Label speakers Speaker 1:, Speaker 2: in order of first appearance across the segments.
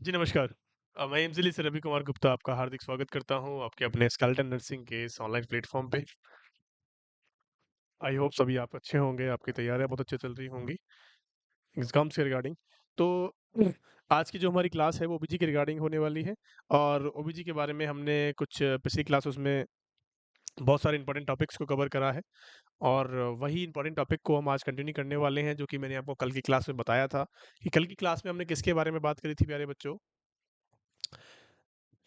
Speaker 1: जी, नमस्कार। मैं एमज़िली से रवि कुमार गुप्ता आपका हार्दिक स्वागत करता हूँ आपके अपने स्केलेटन नर्सिंग के इस ऑनलाइन प्लेटफ़ॉर्म पे। आई होप सभी आप अच्छे होंगे, आपकी तैयारियाँ बहुत अच्छे चल रही होंगी एग्ज़ाम्स के रिगार्डिंग। तो आज की जो हमारी क्लास है वो ओबीजी के रिगार्डिंग होने वाली है और ओबीजी के बारे में हमने कुछ पिछली क्लासेस में बहुत सारे इंपॉर्टेंट टॉपिक्स को कवर करा है और वही इंपॉर्टेंट टॉपिक को हम आज कंटिन्यू करने वाले हैं, जो कि मैंने आपको कल की क्लास में बताया था कि कल की क्लास में हमने किसके बारे में बात करी थी प्यारे बच्चों?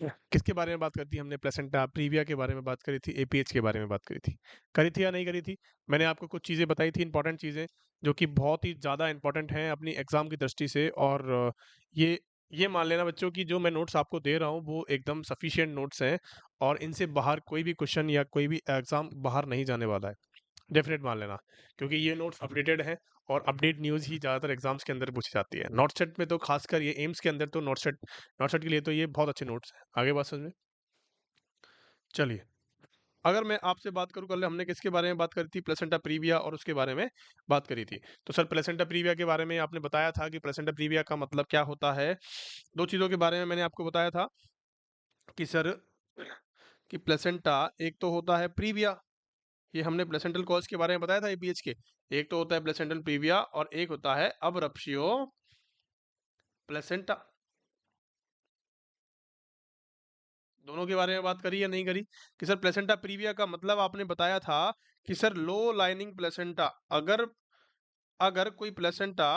Speaker 1: किसके बारे में बात करी थी हमने? प्लेसेंटा प्रीविया के बारे में बात करी थी, एपीएच के बारे में बात करी थी। करी थी या नहीं करी थी? मैंने आपको कुछ चीज़ें बताई थी इंपॉर्टेंट चीज़ें, जो कि बहुत ही ज़्यादा इंपॉर्टेंट हैं अपनी एग्ज़ाम की दृष्टि से और ये ये मान लेना बच्चों कि जो मैं नोट्स आपको दे रहा हूँ, वो एकदम सफिशिएंट नोट्स हैं और इनसे बाहर कोई भी क्वेश्चन या कोई भी एग्ज़ाम बाहर नहीं जाने वाला है। डेफ़िनेट मान लेना, क्योंकि ये नोट्स अपडेटेड हैं और अपडेट न्यूज़ ही ज़्यादातर एग्ज़ाम्स के अंदर पूछी जाती है। नॉटसेट में तो ख़ासकर ये एम्स के अंदर तो नॉटसेट के लिए तो ये बहुत अच्छे नोट्स हैं। आगे बात समझ में? चलिए, अगर मैं आपसे बात करूँ कल हमने किसके बारे में बात करी थी? प्लेसेंटा प्रीविया और उसके बारे में बात करी थी। तो सर प्लेसेंटा प्रीविया के बारे में आपने बताया था कि प्लेसेंटा प्रीविया का मतलब क्या होता है? 2 चीज़ों के बारे में मैंने आपको बताया था कि सर कि प्लेसेंटा एक तो होता है प्रीविया, ये हमने प्लेसेंटल कॉज के बारे में बताया था एपीएच के। एक तो होता है प्लेसेंटल प्रीविया और एक होता है अबरप्शियो प्लेसेंटा। दोनों के बारे में बात करी या नहीं करी? कि सर प्लेसेंटा प्रीविया का मतलब आपने बताया था कि सर लो लाइनिंग प्लेसेंटा, अगर अगर कोई प्लेसेंटा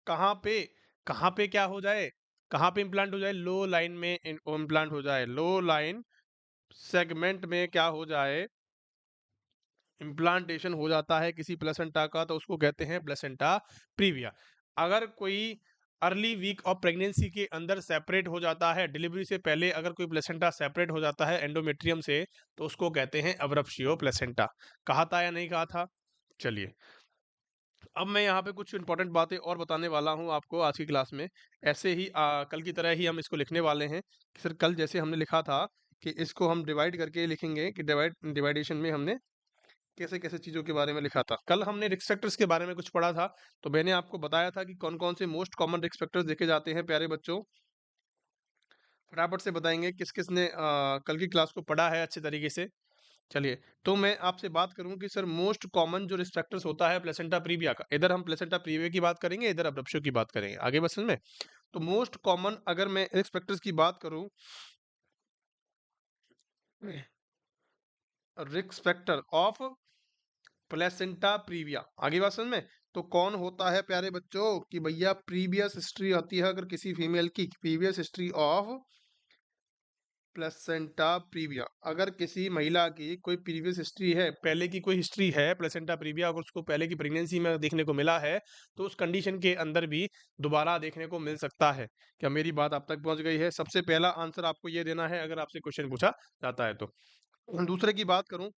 Speaker 1: कहाँ पे कहाँ पे क्या हो जाए, कहाँ पे इम्प्लांट हो जाए? लो लाइन में इम्प्लांट हो जाए, लो लाइन सेगमेंट में क्या हो जाए, इम्प्लांटेशन हो जाता है किसी प्लेसेंटा का, तो उसको कहते हैं प्लेसेंटा प्रीविया। अगर कोई अर्ली वीक ऑफ प्रेगनेंसी के अंदर सेपरेट हो जाता है, डिलीवरी से पहले अगर कोई प्लेसेंटा सेपरेट हो जाता है एंडोमेट्रियम से, तो उसको कहते हैं अब्रप्शियो प्लेसेंटा। कहा था या नहीं कहा था? चलिए, अब मैं यहाँ पे कुछ इंपॉर्टेंट बातें और बताने वाला हूँ आपको आज की क्लास में। ऐसे ही कल की तरह ही हम इसको लिखने वाले हैं कि सर कल जैसे हमने लिखा था कि इसको हम डिवाइड करके लिखेंगे कि डिवाइडेशन में हमने कैसे-कैसे चीज़ों के बारे में लिखा था। कल हमने रिस्क फैक्टर्स के बारे में कुछ पढ़ा था, तो मैंने आपको बताया था कि कौन-कौन से मोस्ट कॉमन रिस्क फैक्टर्स देखे जाते हैं प्यारे बच्चों। फटाफट से बताएँगे किस-किस ने कल की क्लास को पढ़ा है अच्छे तरीके से। चलिए, तो मैं आपसे बात करूँ कि सर मोस्ट कॉमन जो रिस्क फैक्टर्स होता है प्लेसेंटा प्रीविया का, इधर हम प्लेसेंटा प्रीविया की बात करेंगे, इधर अब्रप्शो की बात करेंगे। आगे बात समझ में? तो मोस्ट कॉमन अगर मैं रिस्क फैक्टर्स की बात करूँ, risk factor of placenta previa, आगे बात समझ में? तो कौन होता है प्यारे बच्चों कि भैया प्रीवियस हिस्ट्री होती है अगर किसी फीमेल की, previous history of placenta previa, अगर किसी महिला की कोई प्रीवियस हिस्ट्री है, पहले की कोई हिस्ट्री है प्लेसेंटा प्रीविया, अगर उसको पहले की प्रेगनेंसी में देखने को मिला है, तो उस कंडीशन के अंदर भी दोबारा देखने को मिल सकता है। क्या मेरी बात आप तक पहुंच गई है? सबसे पहला आंसर आपको ये देना है अगर आपसे क्वेश्चन पूछा जाता है तो। दूसरे की बात करूं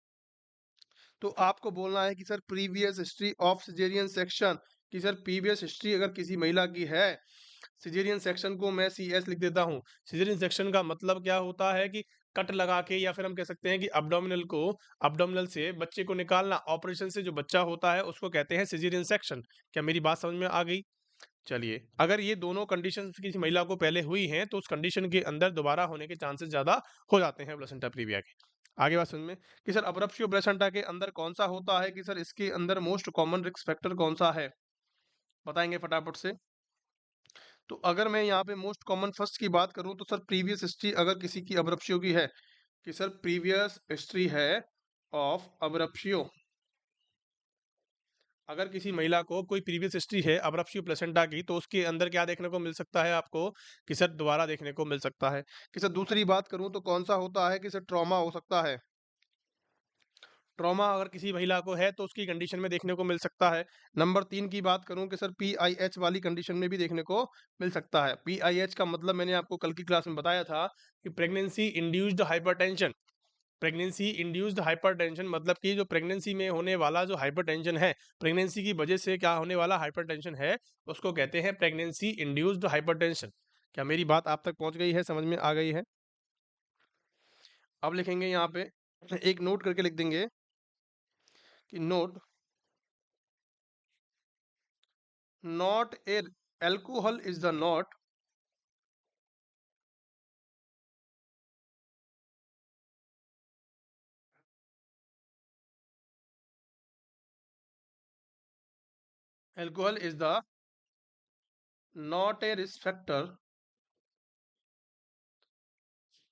Speaker 1: तो आपको बोलना है कि sir previous history of caesarean section, कि सर प्रीवियस हिस्ट्री अगर किसी महिला की है, सिजेरियन सेक्शन को मैं सीएस लिख देता हूँ। सिजेरियन सेक्शन का मतलब क्या होता है कि कट लगा के या फिर हम कह सकते हैं कि अब्डोमिनल से बच्चे को निकालना, ऑपरेशन से जो बच्चा होता है उसको कहते हैं सिजेरियन सेक्शन। क्या मेरी बात समझ में आ गई? चलिए, अगर ये दोनों कंडीशंस किसी महिला को पहले हुई हैं, तो उस कंडीशन के अंदर दोबारा होने के चांसेस ज़्यादा हो जाते हैं प्लेसेंटा प्रीविया के। आगे बात समझ में कि सर अब्रप्शियो प्लेसेंटा के अंदर कौन-सा होता है, कि सर इसके अंदर मोस्ट कॉमन रिस्क फैक्टर कौन-सा है? बताएँगे फटाफट से। तो अगर मैं यहाँ पे मोस्ट कॉमन फर्स्ट की बात करूँ तो सर प्रीवियस हिस्ट्री अगर किसी की अब्रप्शियो की है, कि सर प्रीवियस हिस्ट्री है ऑफ अब्रप्शियो, अगर किसी महिला को कोई प्रीवियस हिस्ट्री है अब्रप्शियो प्लेसेंटा की, तो उसके अंदर क्या देखने को मिल सकता है आपको, कि सर दोबारा देखने को मिल सकता है। कि सर दूसरी बात करूं तो कौन सा होता है, कि सर ट्रॉमा हो सकता है। ट्रॉमा अगर किसी महिला को है तो उसकी कंडीशन में देखने को मिल सकता है। नंबर 3 की बात करूं कि सर पीआईएच वाली कंडीशन में भी देखने को मिल सकता है। पीआईएच का मतलब मैंने आपको कल की क्लास में बताया था कि pregnancy induced hypertension. Pregnancy induced hypertension मतलब कि जो प्रेगनेंसी में होने वाला जो हाइपरटेंशन है, प्रेगनेंसी की वजह से क्या होने वाला हाइपरटेंशन है, उसको कहते हैं प्रेगनेंसी इंड्यूस्ड हाइपरटेंशन। क्या मेरी बात आप तक पहुंच गई है, समझ में आ गई है? अब लिखेंगे यहाँ पे, एक नोट करके लिख देंगे कि note, not a, alcohol is the not Alcohol is the not a risk factor.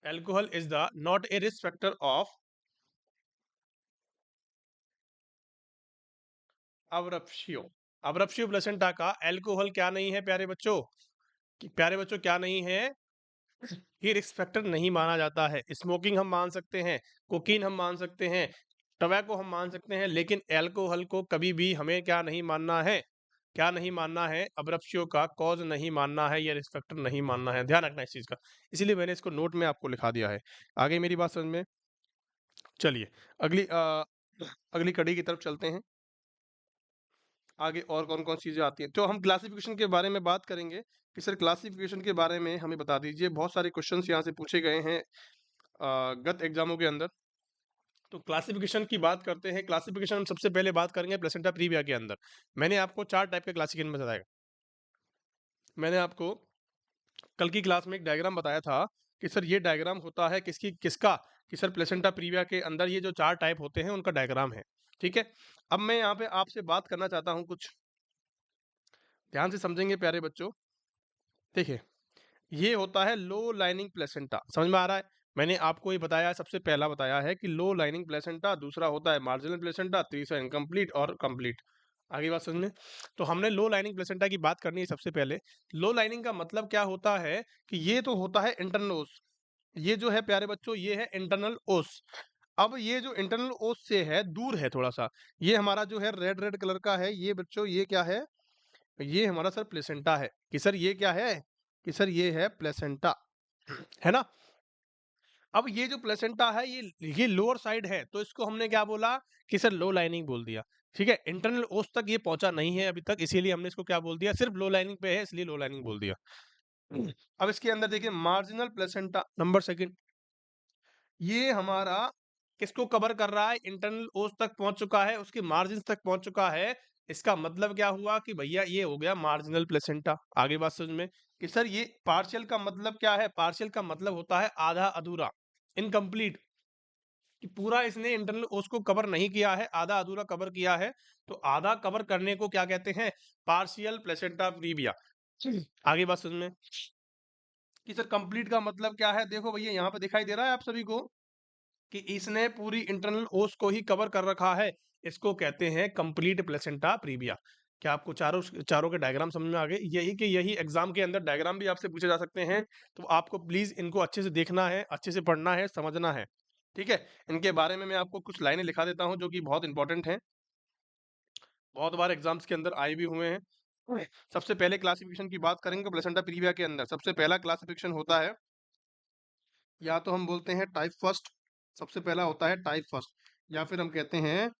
Speaker 1: Alcohol is the not a risk factor of abruptio. Abruptio placenta का अल्कोहल क्या नहीं है प्यारे बच्चों? प्यारे बच्चों क्या नहीं है? ये रिस्क फैक्टर नहीं माना जाता है। स्मोकिंग हम मान सकते हैं, कोकीन हम मान सकते हैं, टबैको हम मान सकते हैं, लेकिन अल्कोहल को कभी भी हमें क्या नहीं मानना है? क्या नहीं मानना है? अब्रप्शियो का कॉज नहीं मानना है, या रिस्क फैक्टर नहीं मानना है। ध्यान रखना इस चीज का, इसीलिए मैंने इसको नोट में आपको लिखा दिया है। आगे मेरी बात समझ में? चलिए अगली अगली कड़ी की तरफ चलते हैं। आगे और कौन कौन चीजें आती हैं, तो हम क्लासिफिकेशन के बारे में बात करेंगे कि सर क्लासिफिकेशन के बारे में हमें बता दीजिए। बहुत सारे क्वेश्चंस यहाँ से पूछे गए हैं गत एग्जामों के अंदर। तो क्लासिफिकेशन की बात करते हैं। क्लासिफिकेशन हम सबसे पहले बात करेंगे प्लेसेंटा प्रीविया के अंदर। मैंने आपको 4 टाइप के क्लासिफिकेशन बताया। मैंने आपको कल की क्लास में एक डायग्राम बताया था कि सर ये डायग्राम होता है किसका, कि सर प्लेसेंटा प्रीविया के अंदर ये जो 4 टाइप होते हैं उनका डायग्राम है। ठीक है, अब मैं यहाँ पे आपसे बात करना चाहता हूँ, कुछ ध्यान से समझेंगे प्यारे बच्चों। देखिए, ये होता है लो लाइनिंग प्लेसेंटा, समझ में आ रहा है? मैंने आपको ये बताया, सबसे पहला बताया है कि लो लाइनिंग प्लेसेंटा, दूसरा होता है मार्जिनल प्लेसेंटा, तीसरा इनकम्प्लीट और कंप्लीट। आगे बात समझ में? तो हमने लो लाइनिंग प्लेसेंटा की बात करनी है सबसे पहले। लो लाइनिंग का मतलब क्या होता है कि ये तो होता है इंटरनल ओस। ये जो है प्यारे बच्चों, ये है इंटरनल ओस। अब ये जो इंटरनल ओस से है दूर है थोड़ा सा, ये हमारा जो है रेड रेड कलर का है, ये बच्चों ये क्या है? ये हमारा सर प्लेसेंटा है। कि सर ये क्या है? कि सर ये है प्लेसेंटा, है ना? अब ये जो प्लेसेंटा है ये लोअर साइड है, तो इसको हमने क्या बोला? कि सर लो लाइनिंग बोल दिया। ठीक है, इंटरनल ओस तक ये पहुंचा नहीं है अभी तक, इसीलिए हमने इसको क्या बोल दिया? सिर्फ लो लाइनिंग पे है, इसलिए लो लाइनिंग बोल दिया। अब इसके अंदर देखिए मार्जिनल प्लेसेंटा नंबर सेकंड, ये हमारा किसको कवर कर रहा है? इंटरनल ओस तक पहुंच चुका है, उसके मार्जिन तक पहुंच चुका है। इसका मतलब क्या हुआ कि भैया ये हो गया मार्जिनल प्लेसेंटा। आगे बात समझ में? कि सर ये पार्शियल का मतलब क्या है? पार्शियल का मतलब होता है आधा अधूरा, इनकम्प्लीट, कि पूरा इसने इंटरनल ओस को कवर नहीं किया है, आधा अधूरा कवर किया है। तो आधा कवर करने को क्या कहते हैं? Partial placenta previa. आगे बात समझ में? कि सर कंप्लीट का मतलब क्या है? देखो भैया यहाँ पे दिखाई दे रहा है आप सभी को कि इसने पूरी इंटरनल ओस को ही कवर कर रखा है, इसको कहते हैं कंप्लीट प्लेसेंटा प्रीविया। क्या आपको चारों चारों के डायग्राम समझ में आ गए? यही एग्जाम के अंदर डायग्राम भी आपसे पूछे जा सकते हैं, तो आपको प्लीज इनको अच्छे से देखना है, अच्छे से पढ़ना है, समझना है। ठीक है, इनके बारे में मैं आपको कुछ लाइनें लिखा देता हूँ जो कि बहुत इंपॉर्टेंट हैं, बहुत बार एग्जाम्स के अंदर आए भी हुए हैं। सबसे पहले क्लासिफिकेशन की बात करेंगे प्लेसेंटा प्रीविया के अंदर। सबसे पहला क्लासिफिकेशन होता है, या तो हम बोलते हैं टाइप फर्स्ट, सबसे पहला होता है टाइप फर्स्ट, या फिर हम कहते हैं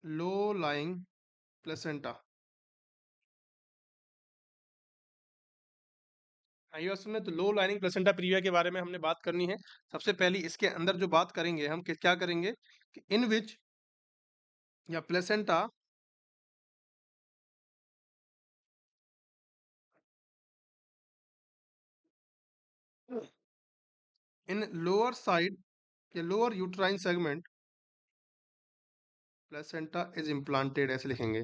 Speaker 1: लो लाइंग प्लेसेंटा। आईओएस में तो लो लाइनिंग प्लेसेंटा प्रीविया के बारे में हमने बात करनी है। सबसे पहली इसके अंदर जो बात करेंगे हम क्या करेंगे कि इन विच या प्लेसेंटा इन लोअर साइड या lower uterine segment placenta is implanted, ऐसे लिखेंगे।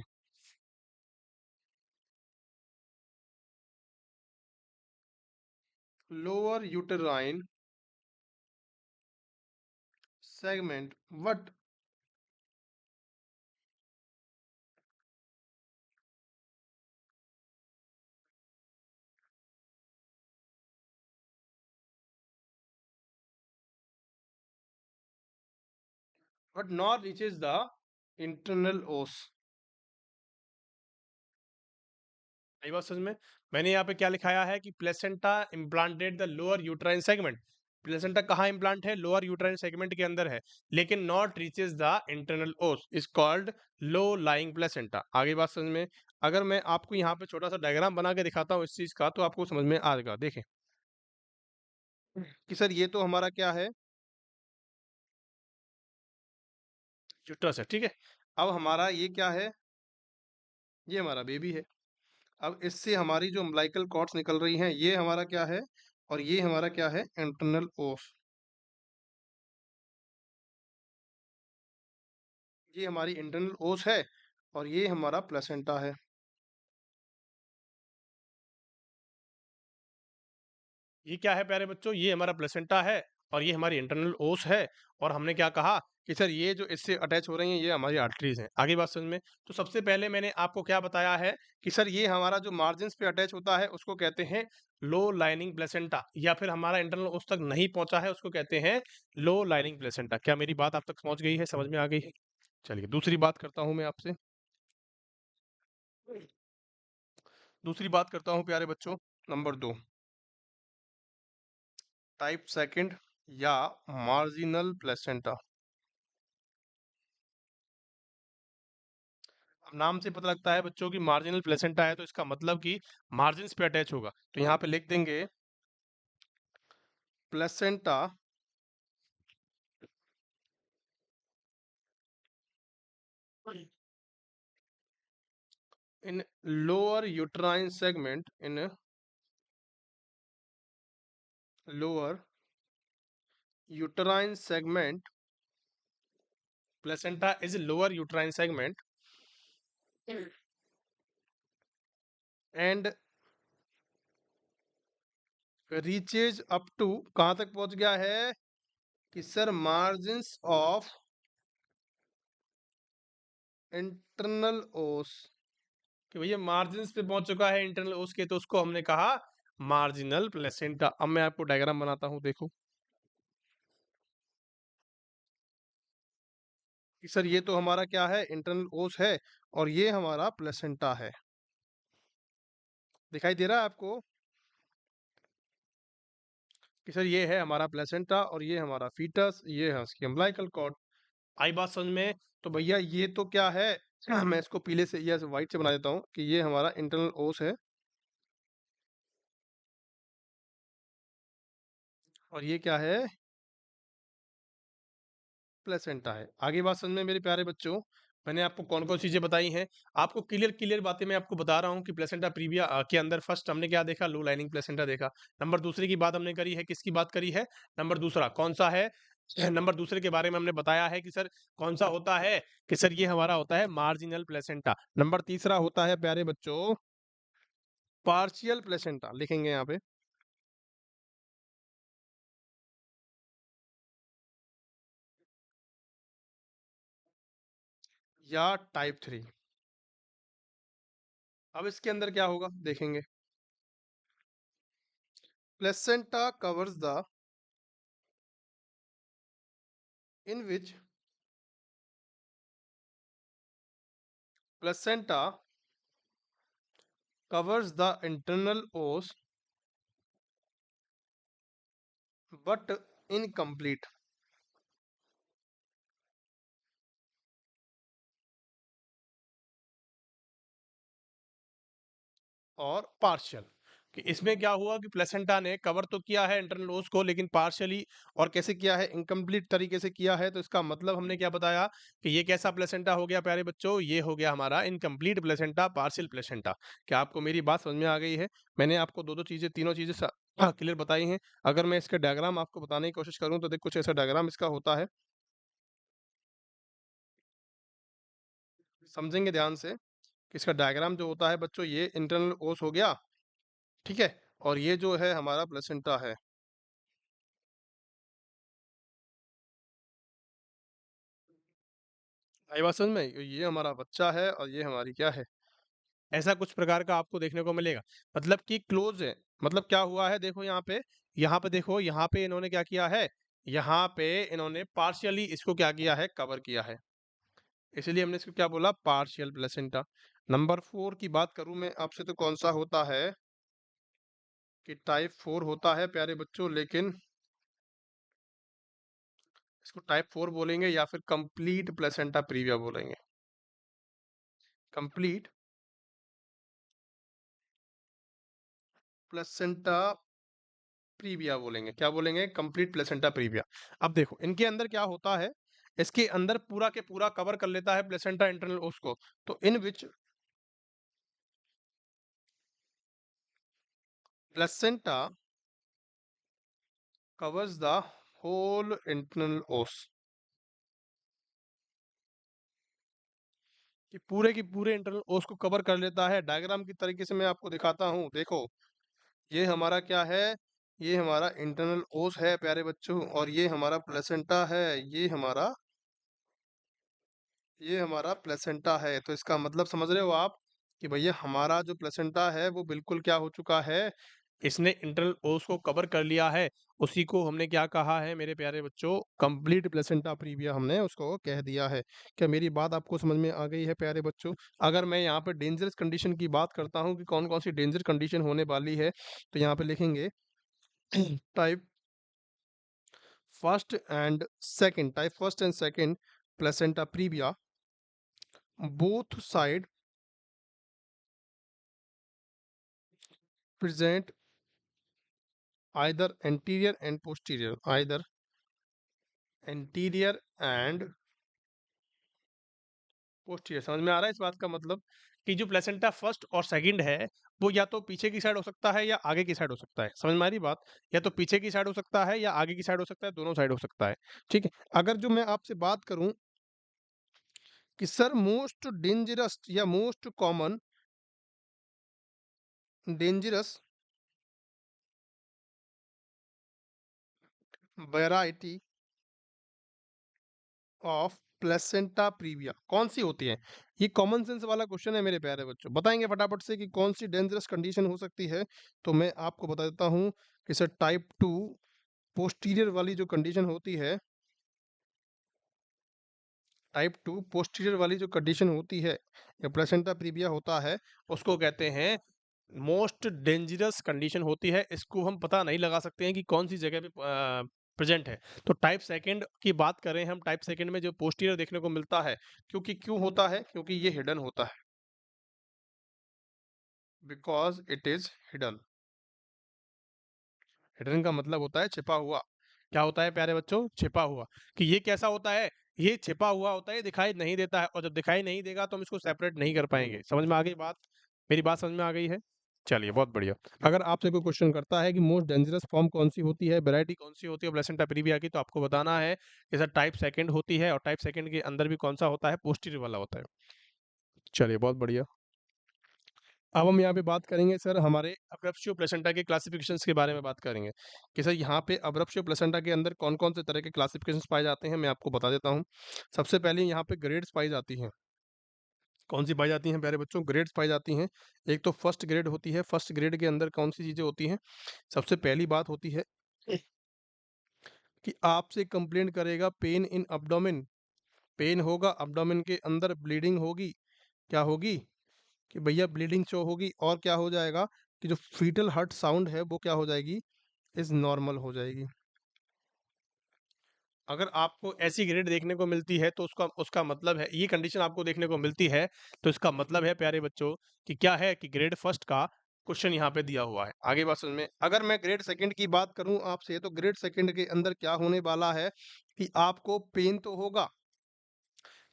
Speaker 1: Lower uterine segment but not reaches the internal os। आई बात समझ में? मैंने यहाँ पे क्या लिखाया है कि placenta implanted the lower uterine segment. Placenta कहाँ इम्प्लांट है? लोअर यूट्राइन सेगमेंट के अंदर है, लेकिन नॉट रीचेस द इंटरनल ओस, is called low lying placenta. आगे बात समझ में? अगर मैं आपको यहाँ पे छोटा सा डायग्राम बना के दिखाता हूँ इस चीज का, तो आपको समझ में आएगा। देखें कि सर ये तो हमारा क्या है? यूट्रस है, ठीक है। अब हमारा ये क्या है? ये हमारा बेबी है। अब इससे हमारी जो अम्बिलिकल कॉर्ड्स निकल रही हैं, ये हमारा क्या है? और ये हमारा क्या है? इंटरनल ओस। ये हमारी इंटरनल ओस है, और ये हमारा प्लेसेंटा है। ये क्या है प्यारे बच्चों, ये हमारा प्लेसेंटा है और ये हमारी इंटरनल ओस है। और हमने क्या कहा कि सर ये जो इससे अटैच हो रही हैं ये हमारी आर्टरीज हैं। आगे बात समझ में। तो सबसे पहले मैंने आपको क्या बताया है कि सर ये हमारा जो मार्जिन्स पे अटैच होता है उसको कहते हैं लो लाइनिंग प्लेसेंटा, या फिर हमारा इंटरनल ओस तक नहीं पहुंचा है उसको कहते हैं लो लाइनिंग प्लेसेंटा। क्या मेरी बात आप तक पहुंच गई है, समझ में आ गई है? चलिए दूसरी बात करता हूं मैं आपसे। दूसरी बात करता हूं प्यारे बच्चों, नंबर 2, टाइप सेकंड या मार्जिनल प्लेसेंटा। अब नाम से पता लगता है बच्चों की मार्जिनल प्लेसेंटा है तो इसका मतलब कि मार्जिन्स पे अटैच होगा। तो यहाँ पे लिख देंगे placenta in lower uterine segment, in lower uterine segment, placenta is lower uterine segment and reaches up to, कहां तक पहुंच गया है कि सर मार्जिन्स ऑफ इंटरनल ओस, कि भैया मार्जिन्स पे पहुंच चुका है इंटरनल ओस के, तो उसको हमने कहा मार्जिनल प्लेसेंटा। अब मैं आपको डायग्राम बनाता हूं, देखो कि सर ये तो हमारा क्या है, इंटरनल ओस है और ये हमारा प्लेसेंटा है। दिखाई दे रहा है आपको कि सर ये है हमारा प्लेसेंटा और ये हमारा फीटस, ये है उसकी अम्बिलिकल कॉर्ड। आई बात समझ में? तो भैया ये तो क्या है मैं इसको पीले से या व्हाइट से बना देता हूँ कि ये हमारा इंटरनल ओस है और ये क्या है, प्लेसेंटा है। आगे बात समझ में मेरे प्यारे बच्चों? मैंने आपको कौन कौन चीजें बताई हैं, आपको क्लियर क्लियर बातें मैं आपको बता रहा हूँ कि प्लेसेंटा प्रीविया के अंदर फर्स्ट हमने क्या देखा, लो लाइनिंग प्लेसेंटा देखा। नंबर दूसरे की बात हमने करी है, किसकी बात करी है, नंबर दूसरा कौन सा है, नंबर दूसरे के बारे में हमने बताया है कि सर कौन सा होता है, कि सर ये हमारा होता है मार्जिनल प्लेसेंटा। नंबर तीसरा होता है प्यारे बच्चों पार्शियल प्लेसेंटा, लिखेंगे यहाँ पे, या टाइप 3। अब इसके अंदर क्या होगा देखेंगे, placenta covers the, in which placenta covers the internal os but incomplete, और पार्शियल। कि इसमें क्या हुआ कि प्लेसेंटा ने कवर तो किया है इंटरनल ओस को लेकिन पार्शियली, और कैसे किया है, इनकम्प्लीट तरीके से किया है। तो इसका मतलब हमने क्या बताया कि ये कैसा प्लेसेंटा हो गया प्यारे बच्चों, ये हो गया हमारा इनकम्प्लीट प्लेसेंटा, पार्शियल प्लेसेंटा। क्या आपको मेरी बात समझ में आ गई है? मैंने आपको दो दो चीजें, तीनों चीजें क्लियर बताई हैं। अगर मैं इसका डायग्राम आपको बताने की कोशिश करूं तो देख कुछ ऐसा डायग्राम इसका होता है, समझेंगे ध्यान से कि इसका डायग्राम जो होता है बच्चों, ये इंटरनल ओस हो गया, ठीक है, और ये जो है हमारा प्लेसेंटा है। आई बात समझ में? ये हमारा बच्चा है और ये हमारी क्या है, ऐसा कुछ प्रकार का आपको देखने को मिलेगा। मतलब कि क्लोज है। मतलब क्या हुआ है, देखो यहाँ पे देखो, यहाँ पे इन्होंने क्या किया है, यहाँ पे इन्होंने पार्शियली इसको क्या किया है, कवर किया है, इसलिए हमने इसको क्या बोला, पार्शियल प्लेसेंटा। नंबर 4 की बात करूं मैं आपसे तो कौन सा होता है, कि टाइप 4 होता है प्यारे बच्चों, लेकिन इसको टाइप 4 बोलेंगे या फिर कंप्लीट प्लेसेंटा प्रीविया बोलेंगे, कंप्लीट प्लेसेंटा प्रीविया बोलेंगे। क्या बोलेंगे, कंप्लीट प्लेसेंटा प्रीविया। अब देखो इनके अंदर क्या होता है, इसके अंदर पूरा के पूरा कवर कर लेता है प्लेसेंटा इंटरनल उसको, तो इन विच placenta covers the whole internal os, कि पूरे की पूरे इंटरनल ओस को कवर कर लेता है। डायग्राम की तरीके से मैं आपको दिखाता हूँ। देखो, ये हमारा क्या है? ये हमारा इंटरनल ओस है प्यारे बच्चों, और ये हमारा प्लेसेंटा है। तो इसका मतलब समझ रहे हो आप कि भैया हमारा जो प्लेसेंटा है वो बिल्कुल क्या हो चुका है, इसने इंटरनल ओस को कवर कर लिया है। उसी को हमने क्या कहा है मेरे प्यारे बच्चों? कंप्लीट प्लेसेंटा प्रीविया हमने उसको कह दिया है। क्या मेरी बात आपको समझ में आ गई है प्यारे बच्चों? अगर मैं यहाँ पे डेंजरस कंडीशन की बात करता हूँ कि कौन कौन सी डेंजर कंडीशन होने वाली है, तो यहाँ पे लिखेंगे type first and second placenta previa, both side present either anterior and posterior, either anterior and posterior। समझ में आ रहा है इस बात का मतलब कि जो प्लेसेंटा फर्स्ट और सेकंड है वो या तो पीछे की साइड हो सकता है या आगे की साइड हो सकता है। समझ में आ रही बात? या तो पीछे की साइड हो सकता है या आगे की साइड हो सकता है, दोनों साइड हो सकता है। ठीक है। अगर जो मैं आपसे बात करूं कि सर मोस्ट डेंजरस या most common dangerous variety of placenta previa कौन सी होती है? ये कॉमन सेंस वाला क्वेश्चन है मेरे प्यारे बच्चों। बताएंगे फटाफट से कि कौन सी डेंजरस कंडीशन हो सकती है? तो मैं आपको बता देता हूं कि सर टाइप 2 पोस्टीरियर वाली जो कंडीशन होती है, टाइप 2 पोस्टीरियर वाली जो कंडीशन होती है या प्लेसेंटा प्रीविया होता है, उसको कहते हैं मोस्ट डेंजरस कंडीशन होती है। इसको हम पता नहीं लगा सकते हैं कि कौन सी जगह पे प्रेजेंट है। तो टाइप सेकंड की बात करें हम, टाइप सेकंड में जो पोस्टीरियर देखने को मिलता है, क्योंकि क्यों होता है? क्योंकि ये हिडन होता है, because it is hidden. Hidden का मतलब होता है छिपा हुआ। क्या होता है प्यारे बच्चों? छिपा हुआ। कि ये कैसा होता है? ये छिपा हुआ होता है, दिखाई नहीं देता है, और जब दिखाई नहीं देगा तो हम इसको सेपरेट नहीं कर पाएंगे। समझ में आ गई बात? मेरी बात समझ में आ गई है? चलिए, बहुत बढ़िया। अगर आपसे कोई क्वेश्चन करता है कि मोस्ट डेंजरस फॉर्म कौन सी होती है, वैरायटी कौन सी होती है प्लेसेंटा प्रीविया की, तो आपको बताना है कि सर टाइप सेकंड होती है, और टाइप सेकंड के अंदर भी कौन सा होता है? पोस्टीरियर वाला होता है। चलिए, बहुत बढ़िया। अब हम यहाँ पे बात करेंगे सर हमारे अब्रप्शियो प्लेसेंटा के क्लासिफिकेशंस के बारे में बात करेंगे कि सर यहाँ पे अब्रप्शियो प्लेसेंटा के अंदर कौन कौन से तरह के क्लासिफिकेशंस पाए जाते हैं, मैं आपको बता देता हूँ। सबसे पहले यहाँ पे ग्रेड्स पाई जाती हैं। कौन सी पाई जाती हैं प्यारे बच्चों? ग्रेड्स पाई जाती हैं। एक तो फर्स्ट ग्रेड होती है। फर्स्ट ग्रेड के अंदर कौन सी चीज़ें होती हैं? सबसे पहली बात होती है कि आपसे कंप्लेंट करेगा पेन इन अब्डोमेन। पेन होगा अब्डोमेन के अंदर, ब्लीडिंग होगी। क्या होगी? कि भैया ब्लीडिंग शो होगी, और क्या हो जाएगा कि जो फीटल हार्ट साउंड है वो क्या हो जाएगी? इज नॉर्मल हो जाएगी। अगर आपको ऐसी ग्रेड देखने को मिलती है तो उसका उसका मतलब है, ये कंडीशन आपको देखने को मिलती है, तो इसका मतलब है प्यारे बच्चों कि क्या है कि ग्रेड फर्स्ट का क्वेश्चन यहाँ पे दिया हुआ है। आगे बात समझ में। अगर मैं ग्रेड सेकंड की बात करूं आपसे, तो ग्रेड सेकंड के अंदर क्या होने वाला है कि आपको पेन तो होगा,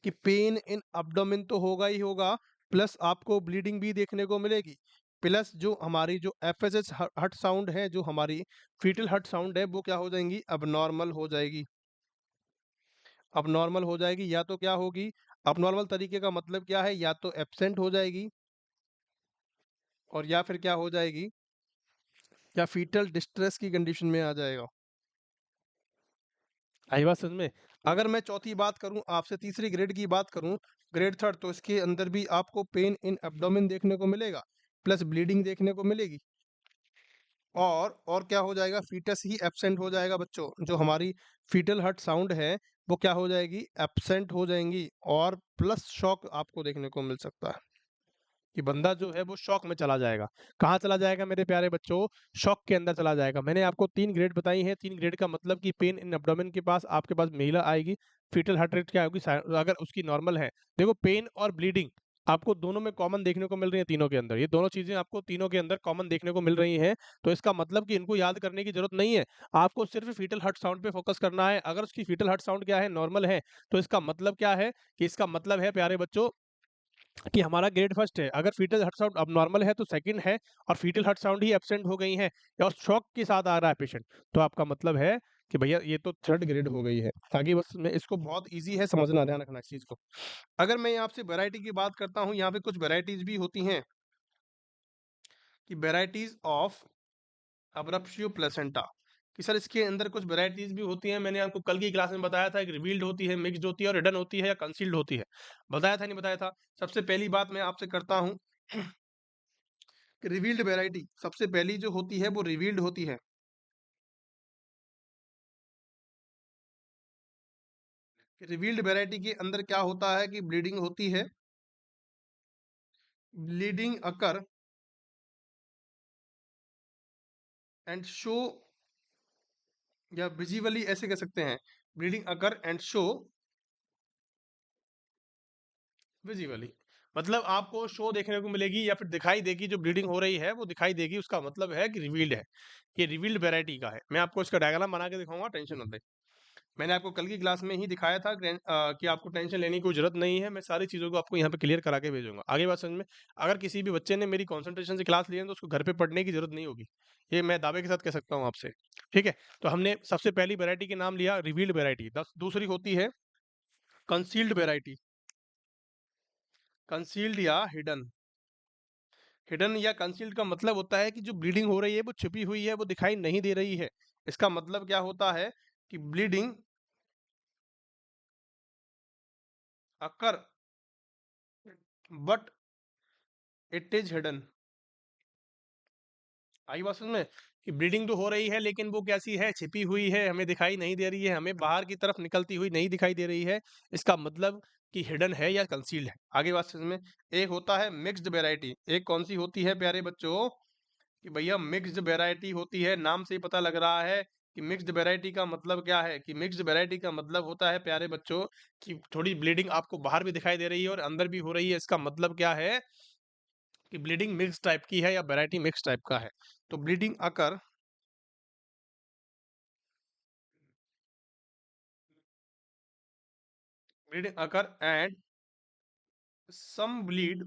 Speaker 1: कि पेन इन अब्डोमेन तो होगा ही होगा, प्लस आपको ब्लीडिंग भी देखने को मिलेगी, प्लस जो हमारी जो एफएसएच हट साउंड है, जो हमारी फीटल हट साउंड है, वो क्या हो जाएंगी? अब नॉर्मल हो जाएगी। अब नॉर्मल हो जाएगी, या तो क्या होगी? अब नॉर्मल तरीके का मतलब क्या है? या तो एब्सेंट हो जाएगी, और या फिर क्या हो जाएगी? या फीटल डिस्ट्रेस की कंडीशन में आ जाएगा। आई बात समझ में? अगर मैं चौथी बात करूं आपसे, तीसरी ग्रेड की बात करूं, ग्रेड थर्ड, तो इसके अंदर भी आपको पेन इन एब्डोमेन देखने को मिलेगा, प्लस ब्लीडिंग देखने को मिलेगी, और क्या हो जाएगा? फीटस ही एब्सेंट हो जाएगा बच्चों। जो हमारी फीटल हर्ट साउंड है वो क्या हो जाएगी? एब्सेंट हो जाएंगी, और प्लस शॉक आपको देखने को मिल सकता है कि बंदा जो है वो शॉक में चला जाएगा। कहाँ चला जाएगा मेरे प्यारे बच्चों? शॉक के अंदर चला जाएगा। मैंने आपको 3 ग्रेड बताई हैं। 3 ग्रेड का मतलब कि पेन इन एब्डोमेन के पास आपके पास महिला आएगी, फीटल हार्ट रेट क्या होगी अगर उसकी नॉर्मल है। देखो, पेन और ब्लीडिंग आपको दोनों में कॉमन देखने को मिल रही है, तीनों के अंदर। ये दोनों चीजें आपको तीनों के अंदर कॉमन देखने को मिल रही हैं। तो इसका मतलब कि इनको याद करने की जरूरत नहीं है। आपको सिर्फ फीटल हार्ट साउंड पे फोकस करना है। अगर उसकी फीटल हार्ट साउंड क्या है? नॉर्मल है। तो इसका मतलब क्या है? कि इसका मतलब है प्यारे बच्चों कि हमारा ग्रेड फर्स्ट है। अगर फीटल हार्ट साउंड अब नॉर्मल है तो सेकंड है, और फीटल हार्ट साउंड ही एब्सेंट हो गई है, और शॉक के साथ आ रहा है पेशेंट, तो आपका मतलब है कि भैया ये तो थर्ड ग्रेड हो गई है। ताकि बस मैं इसको बहुत ईज़ी है समझना, ध्यान रखना इस चीज़ को। अगर मैं यहाँ आपसे वैरायटी की बात करता हूँ, यहाँ पे कुछ वैराइटीज़ भी होती हैं कि वैराइटीज़ ऑफ अब्रप्शियो प्लेसेंटा, कि सर इसके अंदर कुछ वैराइटीज़ भी होती हैं। मैंने आपको कल की क्लास में बताया था, एक रिवील्ड होती है, मिक्स्ड होती है और हिडन होती है या कंसील्ड होती है। बताया था नहीं बताया था? सबसे पहली बात मैं आपसे करता हूँ कि रिवील्ड वैरायटी सबसे पहली जो होती है वो रिवील्ड होती है। रिवील्ड वैरायटी के अंदर क्या होता है कि ब्लीडिंग होती है, ब्लीडिंग अकर एंड शो, या विजिबली ऐसे कह सकते हैं, bleeding occur and show visibly, मतलब आपको शो देखने को मिलेगी या फिर दिखाई देगी, जो ब्लीडिंग हो रही है वो दिखाई देगी, उसका मतलब है कि रिवील्ड है। ये रिवील्ड वैरायटी का है। मैं आपको इसका डायग्राम बना के दिखाऊंगा, टेंशन मत ले। मैंने आपको कल की क्लास में ही दिखाया था कि आपको टेंशन लेने की कोई जरूरत नहीं है। मैं सारी चीज़ों को आपको यहाँ पे क्लियर करा के भेजूंगा। आगे बात समझ में। अगर किसी भी बच्चे ने मेरी कंसंट्रेशन से क्लास ली है तो उसको घर पे पढ़ने की जरूरत नहीं होगी, ये मैं दावे के साथ कह सकता हूँ आपसे। ठीक है, तो हमने सबसे पहली वैरायटी के नाम लिया रिवील्ड वैरायटी। दूसरी होती है कंसील्ड वैरायटी, कंसील्ड या हिडन। हिडन या कंसील्ड का मतलब होता है कि जो ब्लीडिंग हो रही है वो छिपी हुई है, वो दिखाई नहीं दे रही है। इसका मतलब क्या होता है कि bleeding occur but it is hidden. आई बात समझ में, कि ब्लीडिंग तो हो रही है लेकिन वो कैसी है, छिपी हुई है, हमें दिखाई नहीं दे रही है, हमें बाहर की तरफ निकलती हुई नहीं दिखाई दे रही है। इसका मतलब कि हिडन है या कंसील्ड है। आगे बात समझ में। एक होता है मिक्स्ड वैरायटी, एक कौन सी होती है प्यारे बच्चों, कि भैया मिक्स्ड वैरायटी होती है। नाम से ही पता लग रहा है कि मिक्स्ड वैरायटी का मतलब क्या है, कि मिक्स्ड वैरायटी का मतलब होता है प्यारे बच्चों कि थोड़ी ब्लीडिंग आपको बाहर भी दिखाई दे रही है और अंदर भी हो रही है। इसका मतलब क्या है कि ब्लीडिंग मिक्स टाइप की है या वैरायटी मिक्स टाइप का है। तो bleeding occur, bleeding occur and some bleed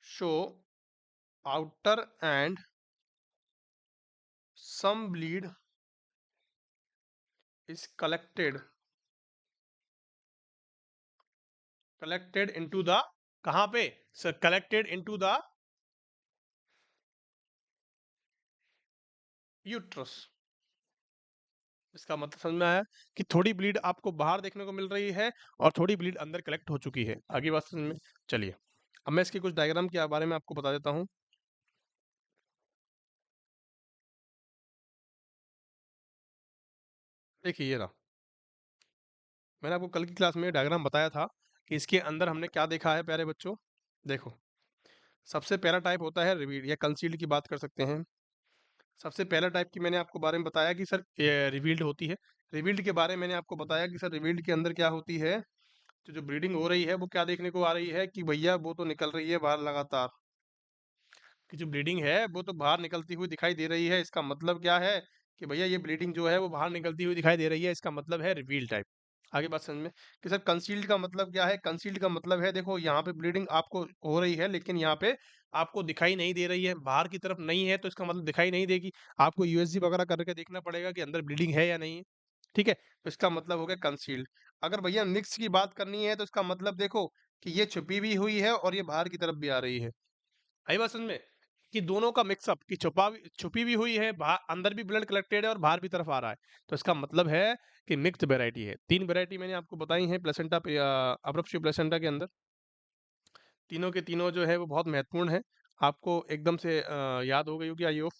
Speaker 1: show outer and some bleed is collected into the, कहाँ पे sir, collected into the uterus। इसका मतलब समझ में आया कि थोड़ी ब्लीड आपको बाहर देखने को मिल रही है और थोड़ी ब्लीड अंदर कलेक्ट हो चुकी है। आगे बात समझ में। चलिए, अब मैं इसके कुछ डायग्राम के बारे में आपको बता देता हूँ। देखिए ये रहा, मैंने आपको कल की क्लास में डायग्राम बताया था कि इसके अंदर हमने क्या देखा है प्यारे बच्चों। देखो, सबसे पहला टाइप होता है रिवील या कंसील्ड की बात कर सकते हैं। सबसे पहला टाइप की मैंने आपको बारे में बताया कि सर रिवील्ड होती है। रिवील्ड के बारे में मैंने आपको बताया कि सर रिवील्ड के अंदर क्या होती है, तो जो ब्लीडिंग हो रही है वो क्या देखने को आ रही है कि भैया वो तो निकल रही है बाहर लगातार, कि जो ब्लीडिंग है वो तो बाहर निकलती हुई दिखाई दे रही है। इसका मतलब क्या है कि भैया ये ब्लीडिंग जो है वो बाहर निकलती हुई दिखाई दे रही है। इसका मतलब है रिवील टाइप। आगे बात समझ में। कि सर कंसील्ड का मतलब क्या है, कंसील्ड का मतलब है, देखो यहाँ पे ब्लीडिंग आपको हो रही है लेकिन यहाँ पे आपको दिखाई नहीं दे रही है, बाहर की तरफ नहीं है, तो इसका मतलब दिखाई नहीं देगी। आपको यूएसजी वगैरह करके देखना पड़ेगा कि अंदर ब्लीडिंग है या नहीं है। ठीक है, तो इसका मतलब हो गया कंसील्ड। अगर भैया मिक्स की बात करनी है तो इसका मतलब देखो कि ये छुपी भी हुई है और ये बाहर की तरफ भी आ रही है। आई बात समझ में, कि दोनों का मिक्सअप, कि छुपी भी हुई है, बाहर अंदर भी ब्लड कलेक्टेड है और बाहर भी तरफ आ रहा है, तो इसका मतलब है कि मिक्स्ड वैरायटी है। तीन वैरायटी मैंने आपको बताई हैं प्लेसेंटा, अब्रप्शियो प्लेसेंटा के अंदर। तीनों के तीनों जो है वो बहुत महत्वपूर्ण है। आपको एकदम से याद हो गई होगी आई होप।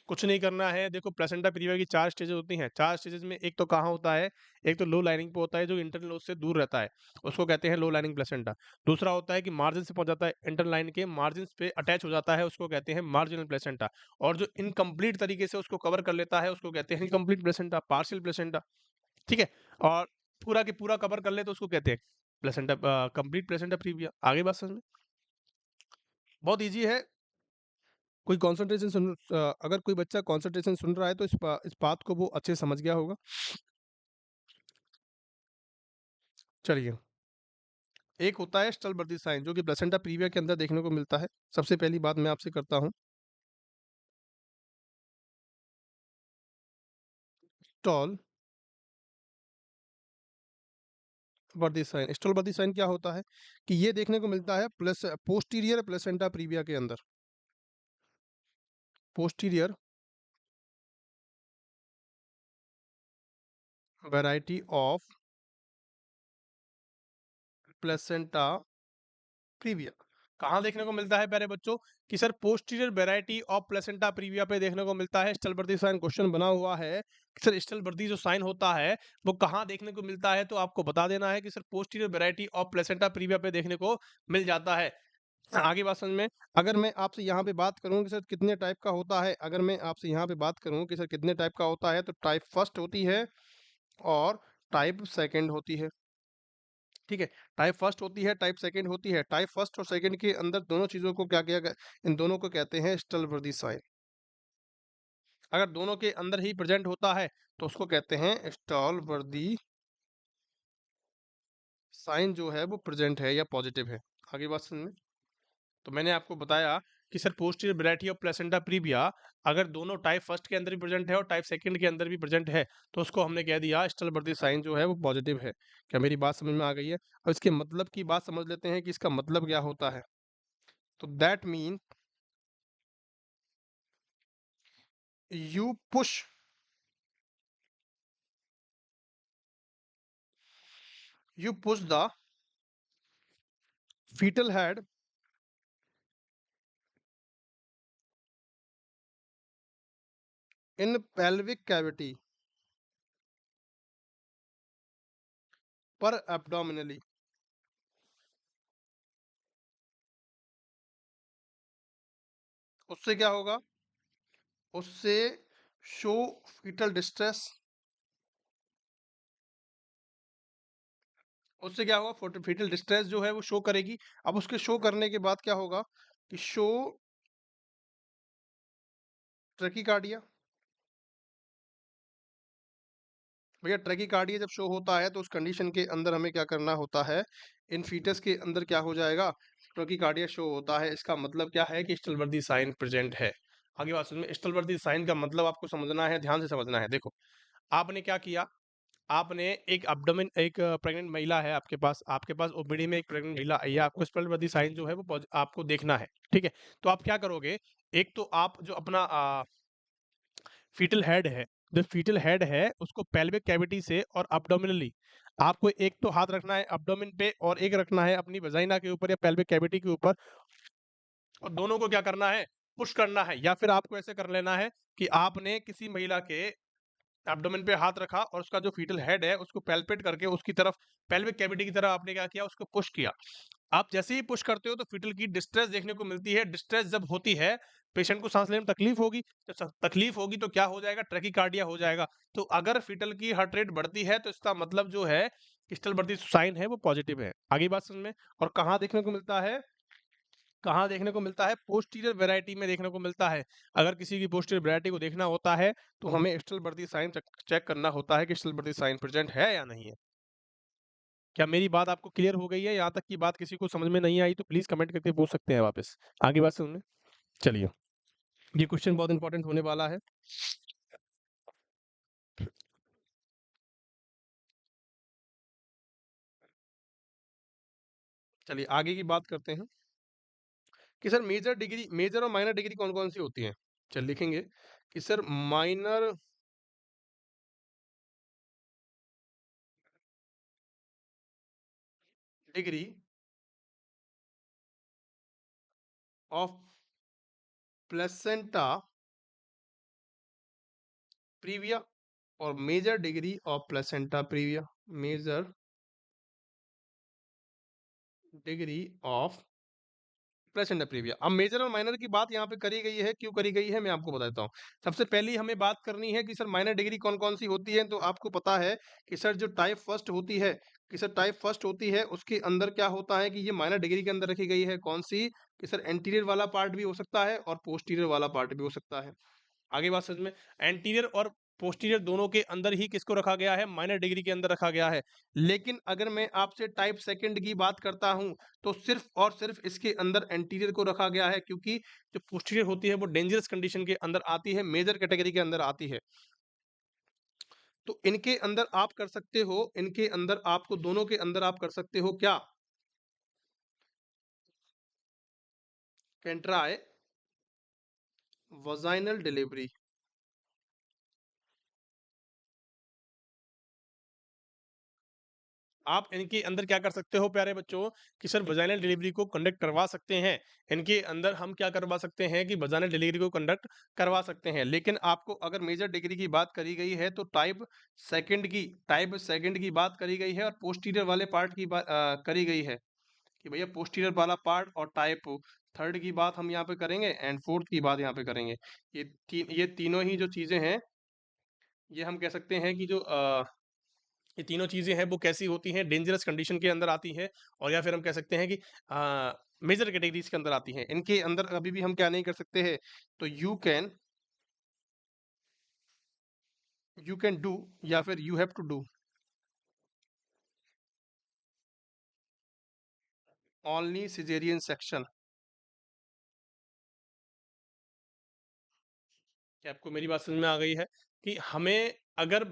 Speaker 1: कुछ नहीं करना है। देखो, प्लेसेंटा प्रीविया की 4 स्टेजेस होती हैं। 4 स्टेजेस में एक तो कहाँ होता है, एक तो लो लाइनिंग पे होता है जो इंटरनल नोज से दूर रहता है, उसको कहते हैं लो लाइनिंग प्लेसेंटा। दूसरा होता है कि मार्जिन से पहुंच जाता है, इंटरनल लाइन के मार्जिन पे अटैच हो जाता है, उसको कहते हैं मार्जिनल प्लेसेंटा। और जो इनकम्प्लीट तरीके से उसको कवर कर लेता है उसको कहते हैं इनकम्प्लीट प्लेसेंटा, पार्शियल प्लेसेंटा। ठीक है, और पूरा के पूरा कवर कर ले तो उसको कहते हैं प्लेसेंटा, कंप्लीट प्लेसेंटा प्रीविया। आगे बात समझ में, बहुत ईजी है। कोई कंसंट्रेशन अगर कोई बच्चा कंसंट्रेशन सुन रहा है तो इस बात को वो अच्छे से समझ गया होगा। चलिए, एक होता है स्टल्बर्दी साइन जो कि प्लेसेंटा प्रीविया के अंदर देखने को मिलता है। सबसे पहली बात मैं आपसे करता हूँ स्टॉल वर्दी साइन। स्टॉल वर्दी साइन क्या होता है कि ये देखने को मिलता है प्लस पोस्टीरियर प्लेसेंटा प्रीविया के अंदर। Posterior variety of placenta previa कहाँ देखने को मिलता है प्यारे बच्चों कि sir posterior variety of placenta previa पे देखने को मिलता है। स्टलबर्दी साइन क्वेश्चन बना हुआ है कि सर स्टलबर्दी जो साइन होता है वो कहाँ देखने को मिलता है, तो आपको बता देना है कि sir posterior variety of placenta previa पे देखने को मिल जाता है। आगे बात समझ में। अगर मैं आपसे यहाँ पे बात करूँ कि सर कितने टाइप का होता है, अगर मैं आपसे यहाँ पे बात करूँ कि सर कितने टाइप का होता है, तो टाइप फर्स्ट होती है और टाइप सेकंड होती है। ठीक है, टाइप फर्स्ट होती है, टाइप सेकंड होती है। टाइप फर्स्ट और सेकंड के अंदर दोनों चीजों को क्या किया गया, इन दोनों को कहते हैं स्टलवर्दी साइन। अगर दोनों के अंदर ही प्रेजेंट होता है तो उसको कहते हैं स्टॉलवर्दी साइन जो है वो प्रेजेंट है या पॉजिटिव है। आगे बात समझ में। तो मैंने आपको बताया कि sir posterior variety of placenta previa अगर दोनों टाइप फर्स्ट के अंदर भी प्रेजेंट है और टाइप सेकंड के अंदर भी प्रेजेंट है तो उसको हमने कह दिया स्टलबर्दी साइन जो है वो पॉजिटिव है। क्या मेरी बात समझ में आ गई है? अब इसके मतलब की बात समझ लेते हैं कि इसका मतलब क्या होता है। तो that mean you push you push the fetal head in pelvic cavity per abdominally। उससे क्या होगा? उससे शो फीटल डिस्ट्रेस। उससे क्या होगा? फीटल डिस्ट्रेस जो है वो शो करेगी। अब उसके शो करने के बाद क्या होगा कि शो ट्रैकीकार्डिया। भैया ट्रैकीकार्डिया जब शो होता है तो उस कंडीशन के अंदर हमें क्या करना होता है, इन फीटस के अंदर क्या हो जाएगा, ट्रैकीकार्डिया शो होता है। इसका मतलब क्या है कि स्टलवर्दी साइन प्रेजेंट है। आगे बात सुन में, स्टलवर्दी साइन का मतलब आपको समझना है, ध्यान से समझना है। देखो आपने क्या किया, आपने एक abdomen एक प्रेग्नेंट महिला है आपके पास ओपीडी में एक प्रेग्नेंट महिला आई है, आपको स्पेल्मवर्दी साइन जो है वो आपको देखना है। ठीक है, तो आप क्या करोगे, एक तो आप जो अपना फीटल हेड है, जो फीटल हेड है उसको पेल्विक कैविटी से और abdominally आपको एक तो हाथ रखना है abdomen पे और एक रखना है अपनी वजाइना के ऊपर या पेल्विक कैविटी के ऊपर, और दोनों को क्या करना है, पुश करना है। या फिर आपको ऐसे कर लेना है कि आपने किसी महिला के एब्डोमेन पे हाथ रखा और उसका जो फीटल हेड है उसको पैल्पेट करके उसकी तरफ पेल्विक कैविटी की तरफ आपने क्या किया, उसको पुश किया। आप जैसे ही पुश करते हो तो फीटल की डिस्ट्रेस देखने को मिलती है। डिस्ट्रेस जब होती है पेशेंट को सांस लेने में तकलीफ होगी, जब तकलीफ होगी तो क्या हो जाएगा, ट्रैकीकार्डिया हो जाएगा। तो अगर फीटल की हार्ट रेट बढ़ती है तो इसका मतलब जो है स्टलबर्दी साइन है वो पॉजिटिव है। आगे बात समझ में। और कहाँ देखने को मिलता है, कहाँ देखने को मिलता है, पोस्टीरियर वैरायटी में देखने को मिलता है। अगर किसी की पोस्टीरियर वैरायटी को देखना होता है तो हमें स्टलबर्दी साइन चेक करना होता है कि स्टलबर्दी साइन प्रेजेंट है या नहीं है। क्या मेरी बात आपको क्लियर हो गई है? यहाँ तक की बात किसी को समझ में नहीं आई तो प्लीज कमेंट करके पूछ सकते हैं वापस। आगे बात सुनने चलिए, ये क्वेश्चन बहुत इंपॉर्टेंट होने वाला है। चलिए आगे की बात करते हैं कि सर मेजर और माइनर डिग्री कौन कौन सी होती है। चल लिखेंगे कि sir minor degree of placenta previa और major degree of placenta previa. Major degree of placenta previa. अब मेजर और माइनर की बात यहाँ पे करी गई है, क्यों करी गई है मैं आपको बताता हूँ। सबसे पहली हमें बात करनी है कि सर माइनर डिग्री कौन कौन सी होती है। तो आपको पता है कि सर जो टाइप फर्स्ट होती है, कि सर टाइप फर्स्ट होती है उसके अंदर क्या होता है कि ये माइनर डिग्री के अंदर रखी गई है। कौन सी? कि सर एंटीरियर वाला पार्ट भी हो सकता है और पोस्टीरियर वाला पार्ट भी हो सकता है। आगे बात समझ में। एंटीरियर और पोस्टीरियर दोनों के अंदर ही किसको रखा गया है, माइनर डिग्री के अंदर रखा गया है। लेकिन अगर मैं आपसे टाइप सेकंड की बात करता हूं तो सिर्फ और सिर्फ इसके अंदर एंटीरियर को रखा गया है, क्योंकि जो पोस्टीरियर होती है वो डेंजरस कंडीशन के अंदर आती है, मेजर कैटेगरी के अंदर आती है। तो इनके अंदर आप कर सकते हो, इनके अंदर आपको दोनों के अंदर आप कर सकते हो क्या? Can try vaginal delivery. आप इनके अंदर क्या कर सकते हो प्यारे बच्चों कि सर वजाइनल डिलीवरी को कंडक्ट करवा सकते हैं। इनके अंदर हम क्या करवा सकते हैं कि वजाइनल डिलीवरी को कंडक्ट करवा सकते हैं। लेकिन आपको अगर मेजर डिग्री की बात करी गई है तो टाइप सेकंड की बात करी गई है और पोस्टीरियर वाले पार्ट की बात करी गई है कि भैया पोस्टीरियर वाला पार्ट और टाइप थर्ड की बात हम यहाँ पे करेंगे एंड फोर्थ की बात यहाँ पे करेंगे। ये तीनों ही जो चीजें हैं ये हम कह सकते हैं कि जो ये तीनों चीजें हैं वो कैसी होती हैं, डेंजरस कंडीशन के अंदर आती हैं और या फिर हम कह सकते हैं कि मेजर कैटेगरीज के अंदर आती हैं। इनके अंदर कभी भी हम क्या नहीं कर सकते हैं, तो यू कैन डू या फिर you have to do only caesarean section. क्या आपको मेरी बात समझ में आ गई है कि हमें अगर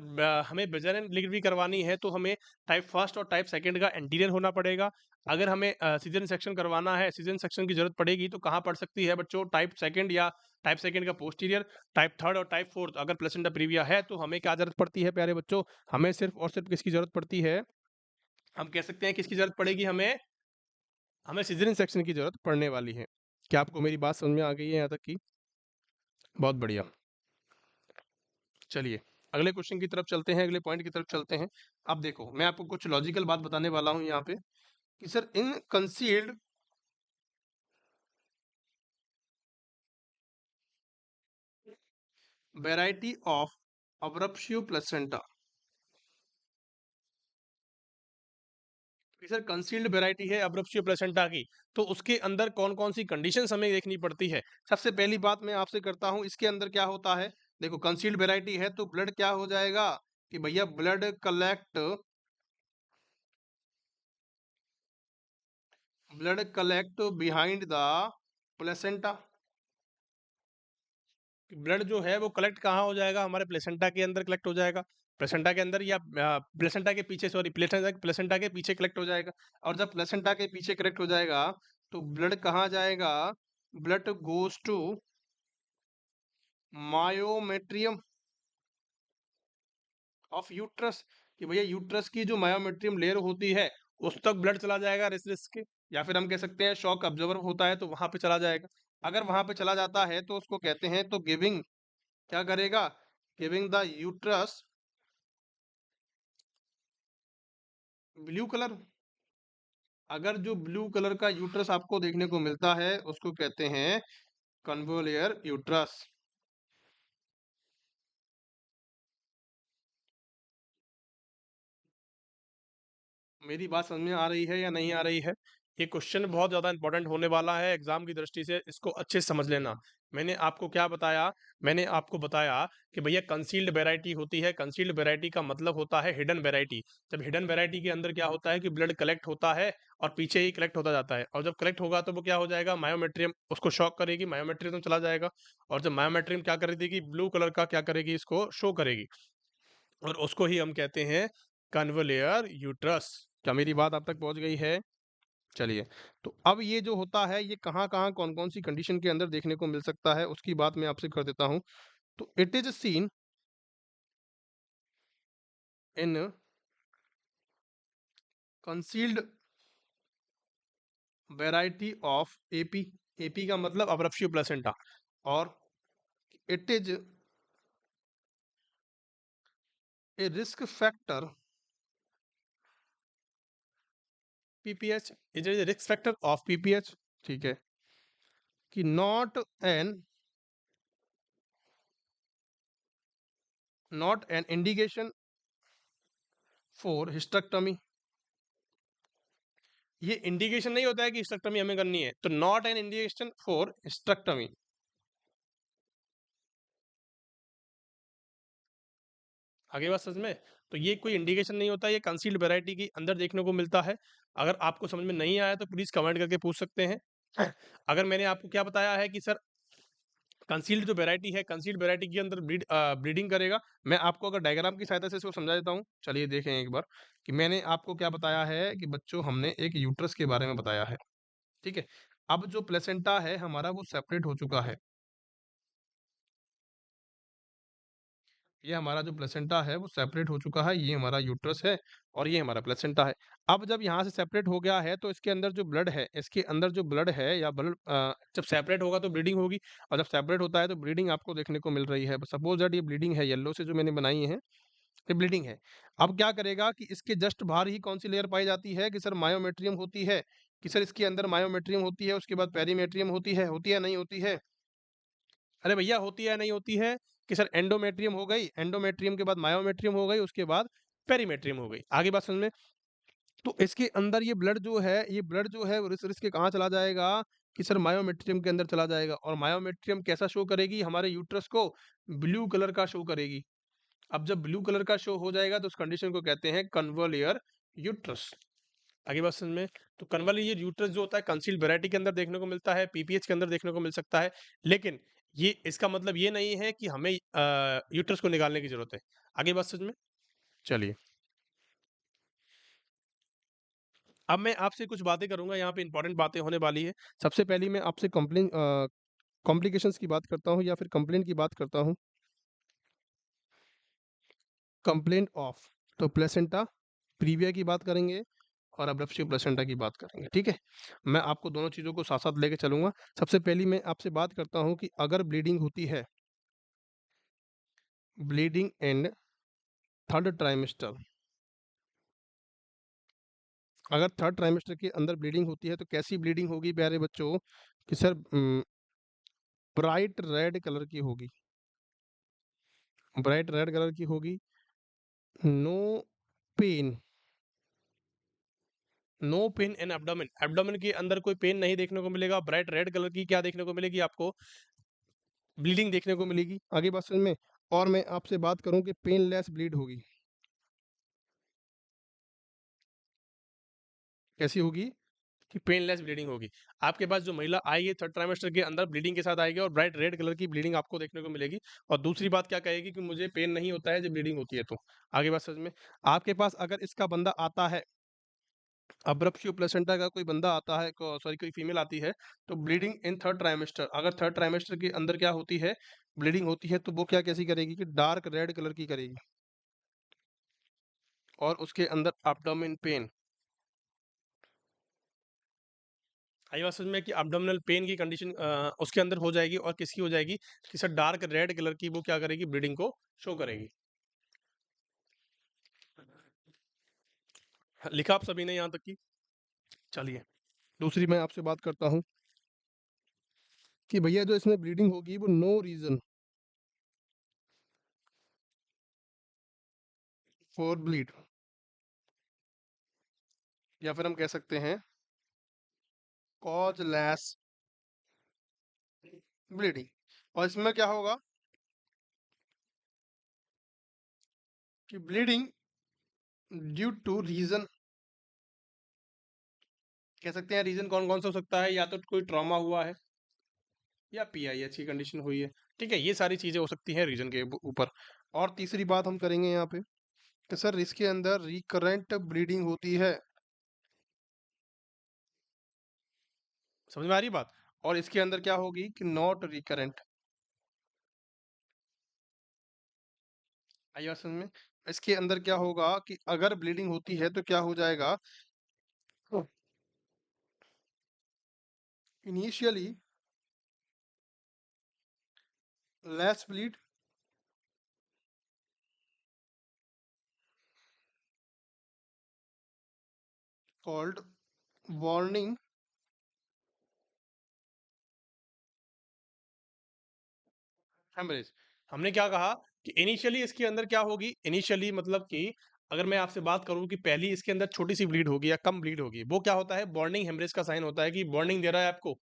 Speaker 1: हमें वेजाइनल डिलीवरी करवानी है तो हमें टाइप फर्स्ट और टाइप सेकंड का एंटीरियर होना पड़ेगा। अगर हमें सीजन सेक्शन करवाना है, सीजन सेक्शन की जरूरत पड़ेगी तो कहाँ पड़ सकती है बच्चों? टाइप सेकंड या टाइप सेकंड का पोस्टीरियर, टाइप थर्ड और टाइप फोर्थ। अगर प्लेसेंटा प्रीविया है तो हमें क्या जरूरत पड़ती है प्यारे बच्चों? हमें सिर्फ और सिर्फ किसकी जरूरत पड़ती है? हम कह सकते हैं किसकी जरूरत पड़ेगी हमें? हमें सीजन सेक्शन की जरूरत पड़ने वाली है। क्या आपको मेरी बात समझ में आ गई है यहाँ तक की? बहुत बढ़िया। चलिए अगले क्वेश्चन की तरफ चलते हैं, अगले पॉइंट की तरफ चलते हैं। अब देखो मैं आपको कुछ लॉजिकल बात बताने वाला हूं यहाँ पे कि sir in concealed variety of abruptio placenta, sir concealed variety है अब्रप्शियो प्लेसेंटा की, तो उसके अंदर कौन कौन सी कंडीशंस हमें देखनी पड़ती है? सबसे पहली बात मैं आपसे करता हूं, इसके अंदर क्या होता है? देखो कंसील्ड वेराइटी है तो ब्लड क्या हो जाएगा कि भैया blood collect behind the placenta. Blood जो है वो कलेक्ट कहाँ हो जाएगा? हमारे प्लेसेंटा के अंदर कलेक्ट हो जाएगा। प्लेसेंटा के अंदर या प्लेसेंटा के पीछे, सॉरी प्लेसेंटा के पीछे कलेक्ट हो जाएगा। और जब प्लेसेंटा के पीछे कलेक्ट हो जाएगा तो ब्लड कहाँ जाएगा? Blood goes to myometrium of uterus, कि भैया यूट्रस की जो मायोमेट्रियम लेयर होती है उस तक ब्लड चला जाएगा रिस रिस के, या फिर हम कह सकते हैं शॉक ऑब्जर्वर होता है तो वहां पे चला जाएगा। अगर वहां पे चला जाता है तो उसको कहते हैं, तो गिविंग क्या करेगा? Giving the uterus blue colour. अगर जो ब्लू कलर का यूट्रस आपको देखने को मिलता है उसको कहते हैं कन्वोलियर यूट्रस। मेरी बात समझ में आ रही है या नहीं आ रही है? ये क्वेश्चन बहुत ज्यादा इंपॉर्टेंट होने वाला है एग्जाम की दृष्टि से, इसको अच्छे से समझ लेना। मैंने आपको क्या बताया? मैंने आपको बताया कि भैया कंसील्ड वैरायटी होती है। कंसील्ड वैरायटी का मतलब होता है हिडन वैरायटी। जब हिडन वैरायटी के अंदर क्या होता है कि ब्लड कलेक्ट होता है और पीछे ही कलेक्ट होता जाता है, और जब कलेक्ट होगा तो वो क्या हो जाएगा? मायोमेट्रियम उसको शॉक करेगी, मायोमेट्रियम चला जाएगा। और जब मायोमेट्रियम क्या कर देगी? ब्लू कलर का क्या करेगी? इसको शो करेगी, और उसको ही हम कहते हैं कन्वोलेयर यूट्रस। क्या मेरी बात आप तक पहुंच गई है? चलिए, तो अब ये जो होता है ये कहाँ कहाँ कौन कौन सी कंडीशन के अंदर देखने को मिल सकता है उसकी बात मैं आपसे कर देता हूं। तो it is seen in concealed variety of AP. AP का मतलब अब्रप्शियो प्लेसेंटा। और it is a risk factor PPH. It is a risk factor of PPH. ठीक है, कि not an indication for hysterectomy. ये इंडिकेशन नहीं होता है कि हिस्टेक्टमी हमें करनी है, तो not an indication for hysterectomy. आगे बात समझ में? तो ये कोई इंडिकेशन नहीं होता, ये कंसील्ड वैरायटी के अंदर देखने को मिलता है। अगर आपको समझ में नहीं आया तो प्लीज कमेंट करके पूछ सकते हैं। अगर मैंने आपको क्या बताया है कि सर कंसील्ड जो वैरायटी है, कंसील्ड वैरायटी के अंदर ब्रीडिंग करेगा। मैं आपको अगर डायग्राम की सहायता से इसको समझा देता हूँ। चलिए देखें एक बार कि मैंने आपको क्या बताया है कि बच्चों हमने एक यूट्रस के बारे में बताया है, ठीक है? अब जो प्लेसेंटा है हमारा वो सेपरेट हो चुका है। ये हमारा जो प्लेसेंटा है वो सेपरेट हो चुका है, ये हमारा यूट्रस है और ये हमारा प्लेसेंटा है। अब जब यहाँ से सेपरेट हो गया है तो इसके अंदर जो ब्लड है, इसके अंदर जो ब्लड है या ब्लड जब सेपरेट होगा तो ब्लीडिंग होगी और जब सेपरेट होता है तो ब्लीडिंग आपको देखने को मिल रही है। सपोज दैट ये ब्लीडिंग है, येलो से जो मैंने बनाई है, ये ब्लीडिंग है। अब क्या करेगा कि इसके जस्ट बाहर ही कौन सी लेयर पाई जाती है कि सर मायोमेट्रियम होती है, कि सर इसके अंदर मायोमेट्रियम होती है, उसके बाद पेरीमेट्रियम होती है नहीं होती है? अरे भैया होती है नहीं होती है कि सर एंडोमेट्रियम हो गई, एंडोमेट्रियम के बाद मायोमेट्रियम हो गई, उसके बाद पेरीमेट्रियम हो गई। आगे बात समझ में? तो इसके अंदर ये ब्लड जो है वो रिस रिस के कहाँ चला जाएगा कि सर मायोमेट्रियम के अंदर चला जाएगा और मायोमेट्रियम कैसा शो करेगी हमारे यूट्रस को? ब्लू कलर का शो करेगी। अब जब ब्लू कलर का शो हो जाएगा तो उस कंडीशन को कहते हैं कन्वोलियर यूट्रस। आगे बात समझ में? तो कन्वोलियर यूट्रस जो होता है कंसील्ड वैरायटी के अंदर देखने को मिलता है, पीपीएच के अंदर देखने को मिल सकता है, लेकिन ये इसका मतलब ये नहीं है कि हमें यूट्रस को निकालने की जरूरत है। आगे बात समझ में? चलिए, अब मैं आपसे कुछ बातें करूंगा, यहाँ पे इंपॉर्टेंट बातें होने वाली है। सबसे पहली मैं आपसे कॉम्प्लिकेशंस की बात करता हूँ या फिर कंप्लेंट की बात करता हूँ। कंप्लेंट ऑफ, तो प्लेसेंटा प्रीविया की बात करेंगे और अब्रप्शियो प्लेसेंटा की बात करेंगे, ठीक है? मैं आपको दोनों चीज़ों को साथ-साथ लेके चलूँगा। सबसे पहली मैं आपसे बात करता हूँ कि अगर ब्लीडिंग होती है, ब्लीडिंग इन थर्ड ट्राइमेस्टर, अगर थर्ड ट्राइमेस्टर के अंदर ब्लीडिंग होती है तो कैसी ब्लीडिंग होगी प्यारे बच्चों? कि सर ब्राइट रेड कलर की होगी, ब्राइट रेड कलर की होगी। No pain, no pain in abdomen, abdomen के अंदर कोई पेन नहीं देखने को मिलेगा। ब्राइट रेड कलर की क्या देखने को मिलेगी आपको? ब्लीडिंग देखने को मिलेगी। आगे बात समझ में? और मैं आपसे बात करूं कि पेनलेस ब्लीड होगी, कैसी होगी? कि पेनलेस ब्लीडिंग होगी। आपके पास जो महिला आएगी थर्ड ट्राइमेस्टर के अंदर ब्लीडिंग के साथ आएगी और ब्राइट रेड कलर की ब्लीडिंग आपको देखने को मिलेगी। और दूसरी बात क्या कहेगी कि मुझे पेन नहीं होता है जब ब्लीडिंग होती है तो। आगे बात समझ में? आपके पास अगर इसका बंदा आता है, अब्रप्शियो प्लेसेंटा का कोई बंदा आता है, सॉरी कोई फीमेल आती है, तो ब्लीडिंग इन थर्ड ट्राइमेस्टर, अगर थर्ड ट्राइमेस्टर के अंदर क्या होती है, ब्लीडिंग होती है, तो वो क्या कैसी करेगी कि डार्क रेड कलर की करेगी और उसके अंदर एब्डोमेन पेन। आई बात समझ में कि एब्डोमिनल पेन की कंडीशन उसके अंदर हो जाएगी और किसकी हो जाएगी कि सर डार्क रेड कलर की वो क्या करेगी, ब्लीडिंग को शो करेगी। लिखा आप सभी ने यहाँ तक की? चलिए, दूसरी मैं आपसे बात करता हूँ कि भैया जो इसमें ब्लीडिंग होगी वो नो रीजन फॉर ब्लीड, या फिर हम कह सकते हैं कॉजलेस ब्लीडिंग। और इसमें क्या होगा कि ब्लीडिंग ड्यू टू रीजन, कह सकते हैं रीजन कौन कौन सा हो सकता है, या तो कोई ट्रॉमा हुआ है या पीआईएच की कंडीशन हुई है, ठीक है? ये सारी चीजें हो सकती हैं रीजन के ऊपर। और तीसरी बात हम करेंगे यहाँ पे कि सर इसके अंदर रिकरेंट ब्लीडिंग होती है, समझ में आ रही बात? और इसके अंदर क्या होगी कि नॉट रिकरेंट। आई बात समझ में? इसके अंदर क्या होगा कि अगर ब्लीडिंग होती है तो क्या हो जाएगा, initially less bleed, called warning haemorrhage. हमने क्या कहा कि इनिशियली इसके अंदर क्या होगी, इनिशियली मतलब कि अगर मैं आपसे बात करूं कि पहली इसके अंदर छोटी सी ब्लीड होगी या कम ब्लीड होगी, वो क्या होता है, वार्निंग हेमरेज का साइन होता है कि वार्निंग दे रहा है आपको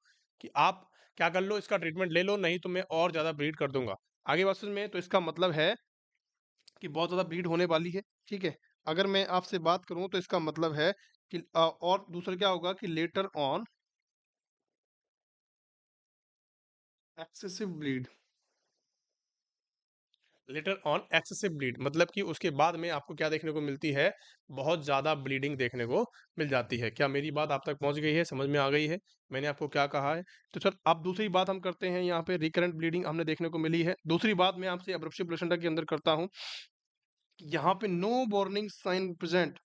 Speaker 1: कि आप क्या कर लो, इसका ट्रीटमेंट ले लो, नहीं तो मैं और ज्यादा ब्लीड कर दूंगा। आगे बात में तो इसका मतलब है कि बहुत ज्यादा ब्लीड होने वाली है, ठीक है? अगर मैं आपसे बात करूं तो इसका मतलब है कि और दूसरा क्या होगा कि later on excessive bleed, later on excessive bleed मतलब कि उसके बाद में आपको क्या देखने को मिलती है, बहुत ज्यादा ब्लीडिंग देखने को मिल जाती है। क्या मेरी बात आप तक पहुंच गई है, समझ में आ गई है मैंने आपको क्या कहा है? तो सर अब दूसरी बात हम करते हैं, यहाँ पे रिकरेंट ब्लीडिंग हमने देखने को मिली है। दूसरी बात मैं आपसे अब्रप्शन प्लेसेंटा के अंदर करता हूँ, यहाँ पे no warning sign present,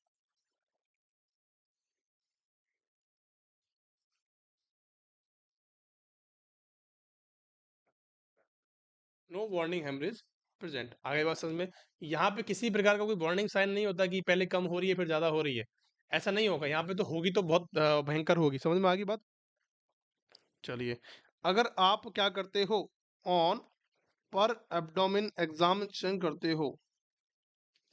Speaker 1: no warning haemorrhage present. आगे बात समझ में? यहाँ पे किसी प्रकार का कोई वार्निंग साइन नहीं होता कि पहले कम हो रही है फिर ज्यादा हो रही है, ऐसा नहीं होगा यहाँ पे। तो होगी तो बहुत भयंकर होगी, समझ में आ गई बात? चलिए, अगर आप क्या करते हो, ऑन पर एब्डोमेन एग्जामिनेशन करते हो,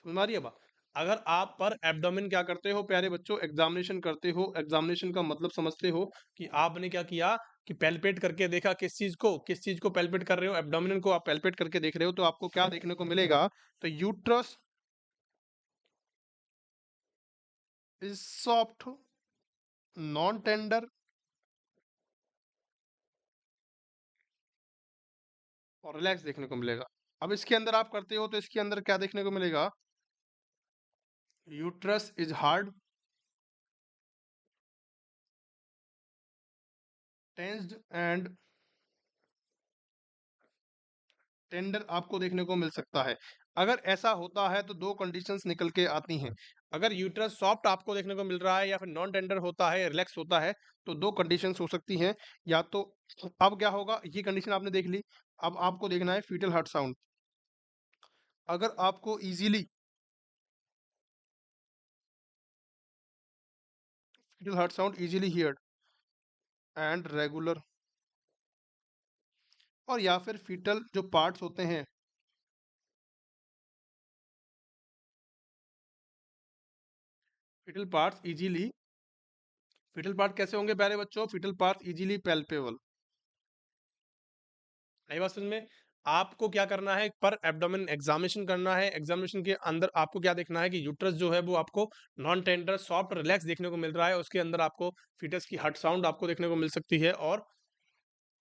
Speaker 1: समझ में आ रही है बात? अगर आप पर एब्डोमेन क्या करते हो प्यारे बच्चों, एग्जामिनेशन करते हो, एग्जामिनेशन का मतलब समझते हो कि आपने क्या किया कि पैल्पेट करके देखा, किस चीज को, किस चीज को पैल्पेट कर रहे हो, एब्डोमिन को आप पैल्पेट करके देख रहे हो, तो आपको क्या देखने को मिलेगा? तो uterus is soft, non tender और रिलैक्स देखने को मिलेगा। अब इसके अंदर आप करते हो तो इसके अंदर क्या देखने को मिलेगा? Uterus is hard, tensed and tender आपको देखने को मिल सकता है। अगर ऐसा होता है तो दो कंडीशंस निकल के आती हैं। अगर यूट्रस सॉफ्ट आपको देखने को मिल रहा है या फिर नॉन टेंडर होता है, रिलैक्स होता है, तो दो कंडीशंस हो सकती हैं। या तो अब क्या होगा, ये कंडीशन आपने देख ली, अब आपको देखना है फीटल हार्ट साउंड। अगर आपको easily fetal heart sound easily heard and regular, और या फिर फीटल जो पार्ट्स होते हैं, fetal parts easily, fetal part कैसे होंगे प्यारे बच्चों? Fetal parts easily palpable. आई बात समझ में? आपको क्या करना है, पर एब्डोमेन एग्जामिनेशन करना है। एग्जामिनेशन के अंदर आपको क्या देखना है कि यूट्रस जो है वो आपको नॉन टेंडर, सॉफ्ट, रिलैक्स देखने को मिल रहा है। उसके अंदर आपको फीटस की हट साउंड आपको देखने को मिल सकती है, और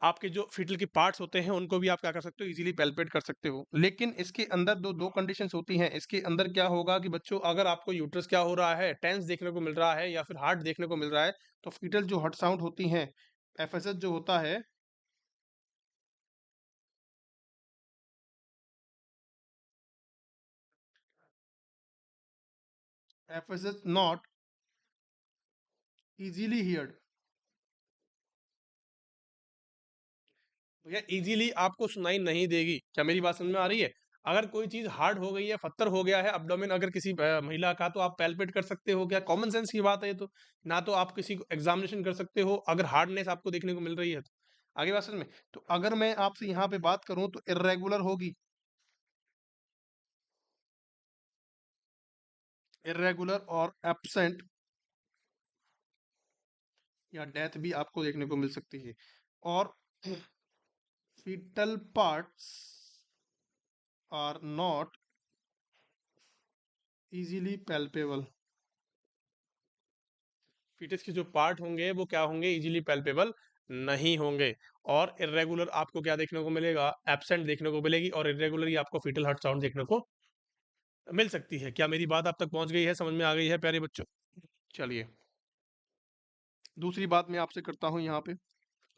Speaker 1: आपके जो फीटल के पार्ट्स होते हैं उनको भी आप क्या कर सकते हो, इजीली पैल्पेट कर सकते हो। लेकिन इसके अंदर दो दो कंडीशंस होती हैं। इसके अंदर क्या होगा कि बच्चों, अगर आपको यूट्रस क्या हो रहा है, टेंस देखने को मिल रहा है या फिर हार्ट देखने को मिल रहा है, तो फीटल जो हट साउंड होती हैं, एफएसएस जो होता है, एफएसएस नॉट इजीली हियर्ड, भैया इजीली आपको सुनाई नहीं देगी। क्या मेरी बात समझ में आ रही है? अगर कोई चीज हार्ड हो गई है, पत्थर हो गया है abdomen अगर किसी महिला का, तो आप पैल्पेट कर सकते हो। क्या कॉमन सेंस की बात है ये तो। ना तो आप किसी को एग्जामिनेशन कर सकते हो अगर हार्डनेस आपको देखने को मिल रही है तो। आगे बात समझ में? तो अगर मैं आपसे यहाँ पे बात करूं तो इर्रेगुलर होगी, इर्रेगुलर और एब्सेंट या डेथ भी आपको देखने को मिल सकती है। और foetal parts are not easily palpable, foetus के जो पार्ट होंगे वो क्या होंगे, इजीली पैल्पेबल नहीं होंगे। और इरेगुलर आपको क्या देखने को मिलेगा, एब्सेंट देखने को मिलेगी, और इरेगुलर ही आपको फीटल हार्ट साउंड देखने को मिल सकती है। क्या मेरी बात आप तक पहुंच गई है, समझ में आ गई है प्यारे बच्चों? चलिए, दूसरी बात मैं आपसे करता हूं यहाँ पे।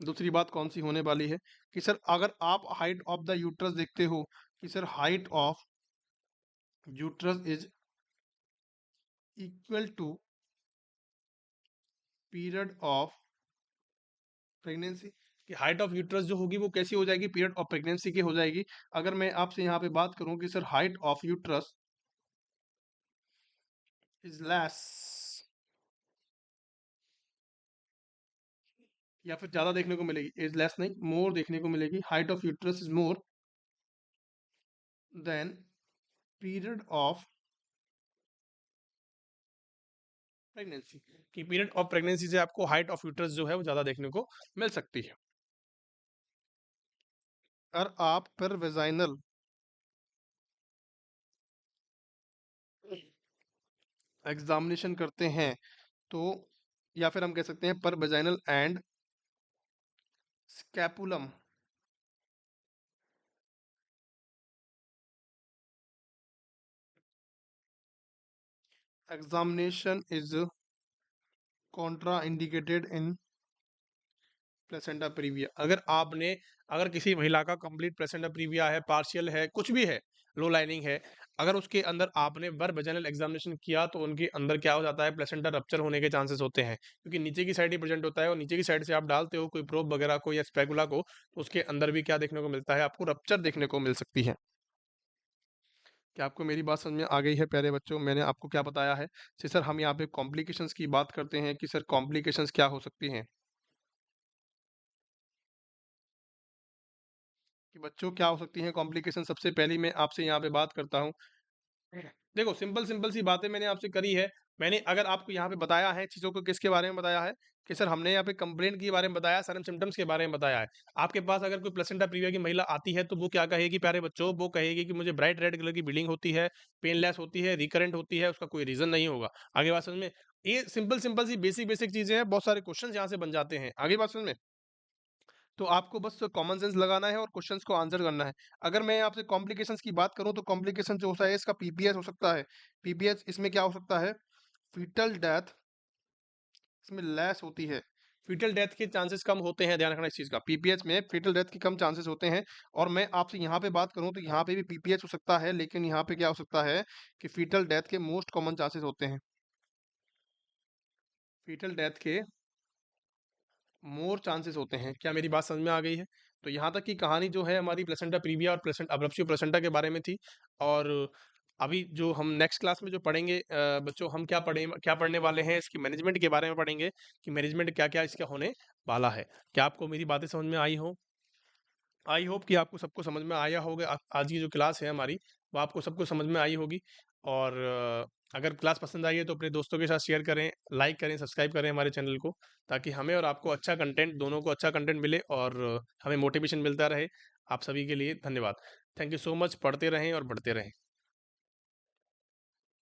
Speaker 1: दूसरी बात कौन सी होने वाली है कि सर, अगर आप हाइट ऑफ द यूट्रस देखते हो कि sir height of uterus is equal to period of pregnancy, कि हाइट ऑफ यूट्रस जो होगी वो कैसी हो जाएगी, पीरियड ऑफ प्रेगनेंसी की हो जाएगी। अगर मैं आपसे यहाँ पे बात करूं कि sir height of uterus is less, या फिर ज्यादा देखने को मिलेगी, इज लेस नहीं, मोर देखने को मिलेगी, height of uterus is more than period of pregnancy, कि पीरियड ऑफ प्रेगनेंसी से आपको हाइट ऑफ यूट्रस जो है वो ज्यादा देखने को मिल सकती है। अगर आप पर वेजाइनल एग्जामिनेशन करते हैं तो, या फिर हम कह सकते हैं पर vaginal and speculum examination is contraindicated in placenta previa. अगर किसी महिला का कंप्लीट प्लेसेंटा प्रीविया है, पार्शियल है, कुछ भी है, लो लाइनिंग है, अगर उसके अंदर आपने वर्ब वेजाइनल एग्जामिनेशन किया तो उनके अंदर क्या हो जाता है, प्लेसेंटा रप्चर होने के चांसेस होते हैं, क्योंकि नीचे की साइड ही प्रेजेंट होता है और नीचे की साइड से आप डालते हो कोई प्रोब वगैरह को या स्पेगुला को, तो उसके अंदर भी क्या देखने को मिलता है, आपको रप्चर देखने को मिल सकती है। क्या आपको मेरी बात समझ में आ गई है प्यारे बच्चों? मैंने आपको क्या बताया है कि सर हम यहाँ पे कॉम्प्लिकेशंस की बात करते हैं कि सर कॉम्प्लिकेशंस क्या हो सकती हैं, कि बच्चों क्या हो सकती हैं कॉम्प्लिकेशन। सबसे पहली मैं आपसे यहाँ पे बात करता हूँ। देखो, सिंपल सिंपल सी बातें मैंने आपसे करी है। मैंने अगर आपको यहाँ पे बताया है चीज़ों को, किसके बारे में बताया है कि सर हमने यहाँ पे कंप्लेंट के बारे में बताया, सारे सिम्टम्स के बारे में बताया है। आपके पास अगर कोई प्लेसेंटा प्रीविया की महिला आती है तो वो क्या कहेगी प्यारे बच्चों, वो कहेगी कि मुझे ब्राइट रेड कलर की ब्लीडिंग होती है, पेनलेस होती है, रिकरेंट होती है, उसका कोई रीजन नहीं होगा। आगे बात समझ में? ये सिंपल सिंपल सी बेसिक बेसिक चीजें हैं, बहुत सारे क्वेश्चन यहाँ से बन जाते हैं। आगे बात समझ में? तो आपको बस कॉमन सेंस लगाना है और क्वेश्चंस को आंसर करना है। अगर मैं आपसे कॉम्प्लिकेशंस की बात करूं तो कॉम्प्लिकेशन जो होता है इसका पीपीएच हो सकता है। पीपीएच इसमें क्या हो सकता है, फीटल डेथ इसमें लेस होती है। फीटल डेथ के चांसेस कम होते हैं, ध्यान रखना इस चीज का। पीपीएच में फीटल डेथ के कम चांसेस होते हैं। और मैं आपसे यहाँ पे बात करूं तो यहाँ पे भी पीपीएच हो सकता है, लेकिन यहाँ पे क्या हो सकता है कि फीटल डेथ के मोस्ट कॉमन चांसेस होते हैं। फीटल डेथ के मोर चांसेस होते हैं। क्या मेरी बात समझ में आ गई है? तो यहाँ तक की कहानी जो है हमारी प्लेसेंटा प्रीविया और प्लेसेंट अब्रप्शियो प्लेसेंटा के बारे में थी। और अभी जो हम नेक्स्ट क्लास में जो पढ़ेंगे बच्चों, हम क्या पढ़ने वाले हैं, इसकी मैनेजमेंट के बारे में पढ़ेंगे कि मैनेजमेंट क्या क्या इसका होने वाला है। क्या आपको मेरी बातें समझ में आई हो? आई होप कि आपको सबको समझ में आया होगा। आज की जो क्लास है हमारी, वो आपको सबको समझ में आई होगी। और अगर क्लास पसंद आई है तो अपने दोस्तों के साथ शेयर करें, लाइक करें, सब्सक्राइब करें हमारे चैनल को, ताकि हमें और आपको अच्छा कंटेंट, दोनों को अच्छा कंटेंट मिले और हमें मोटिवेशन मिलता रहे। आप सभी के लिए धन्यवाद। Thank you so much. पढ़ते रहें और बढ़ते रहें।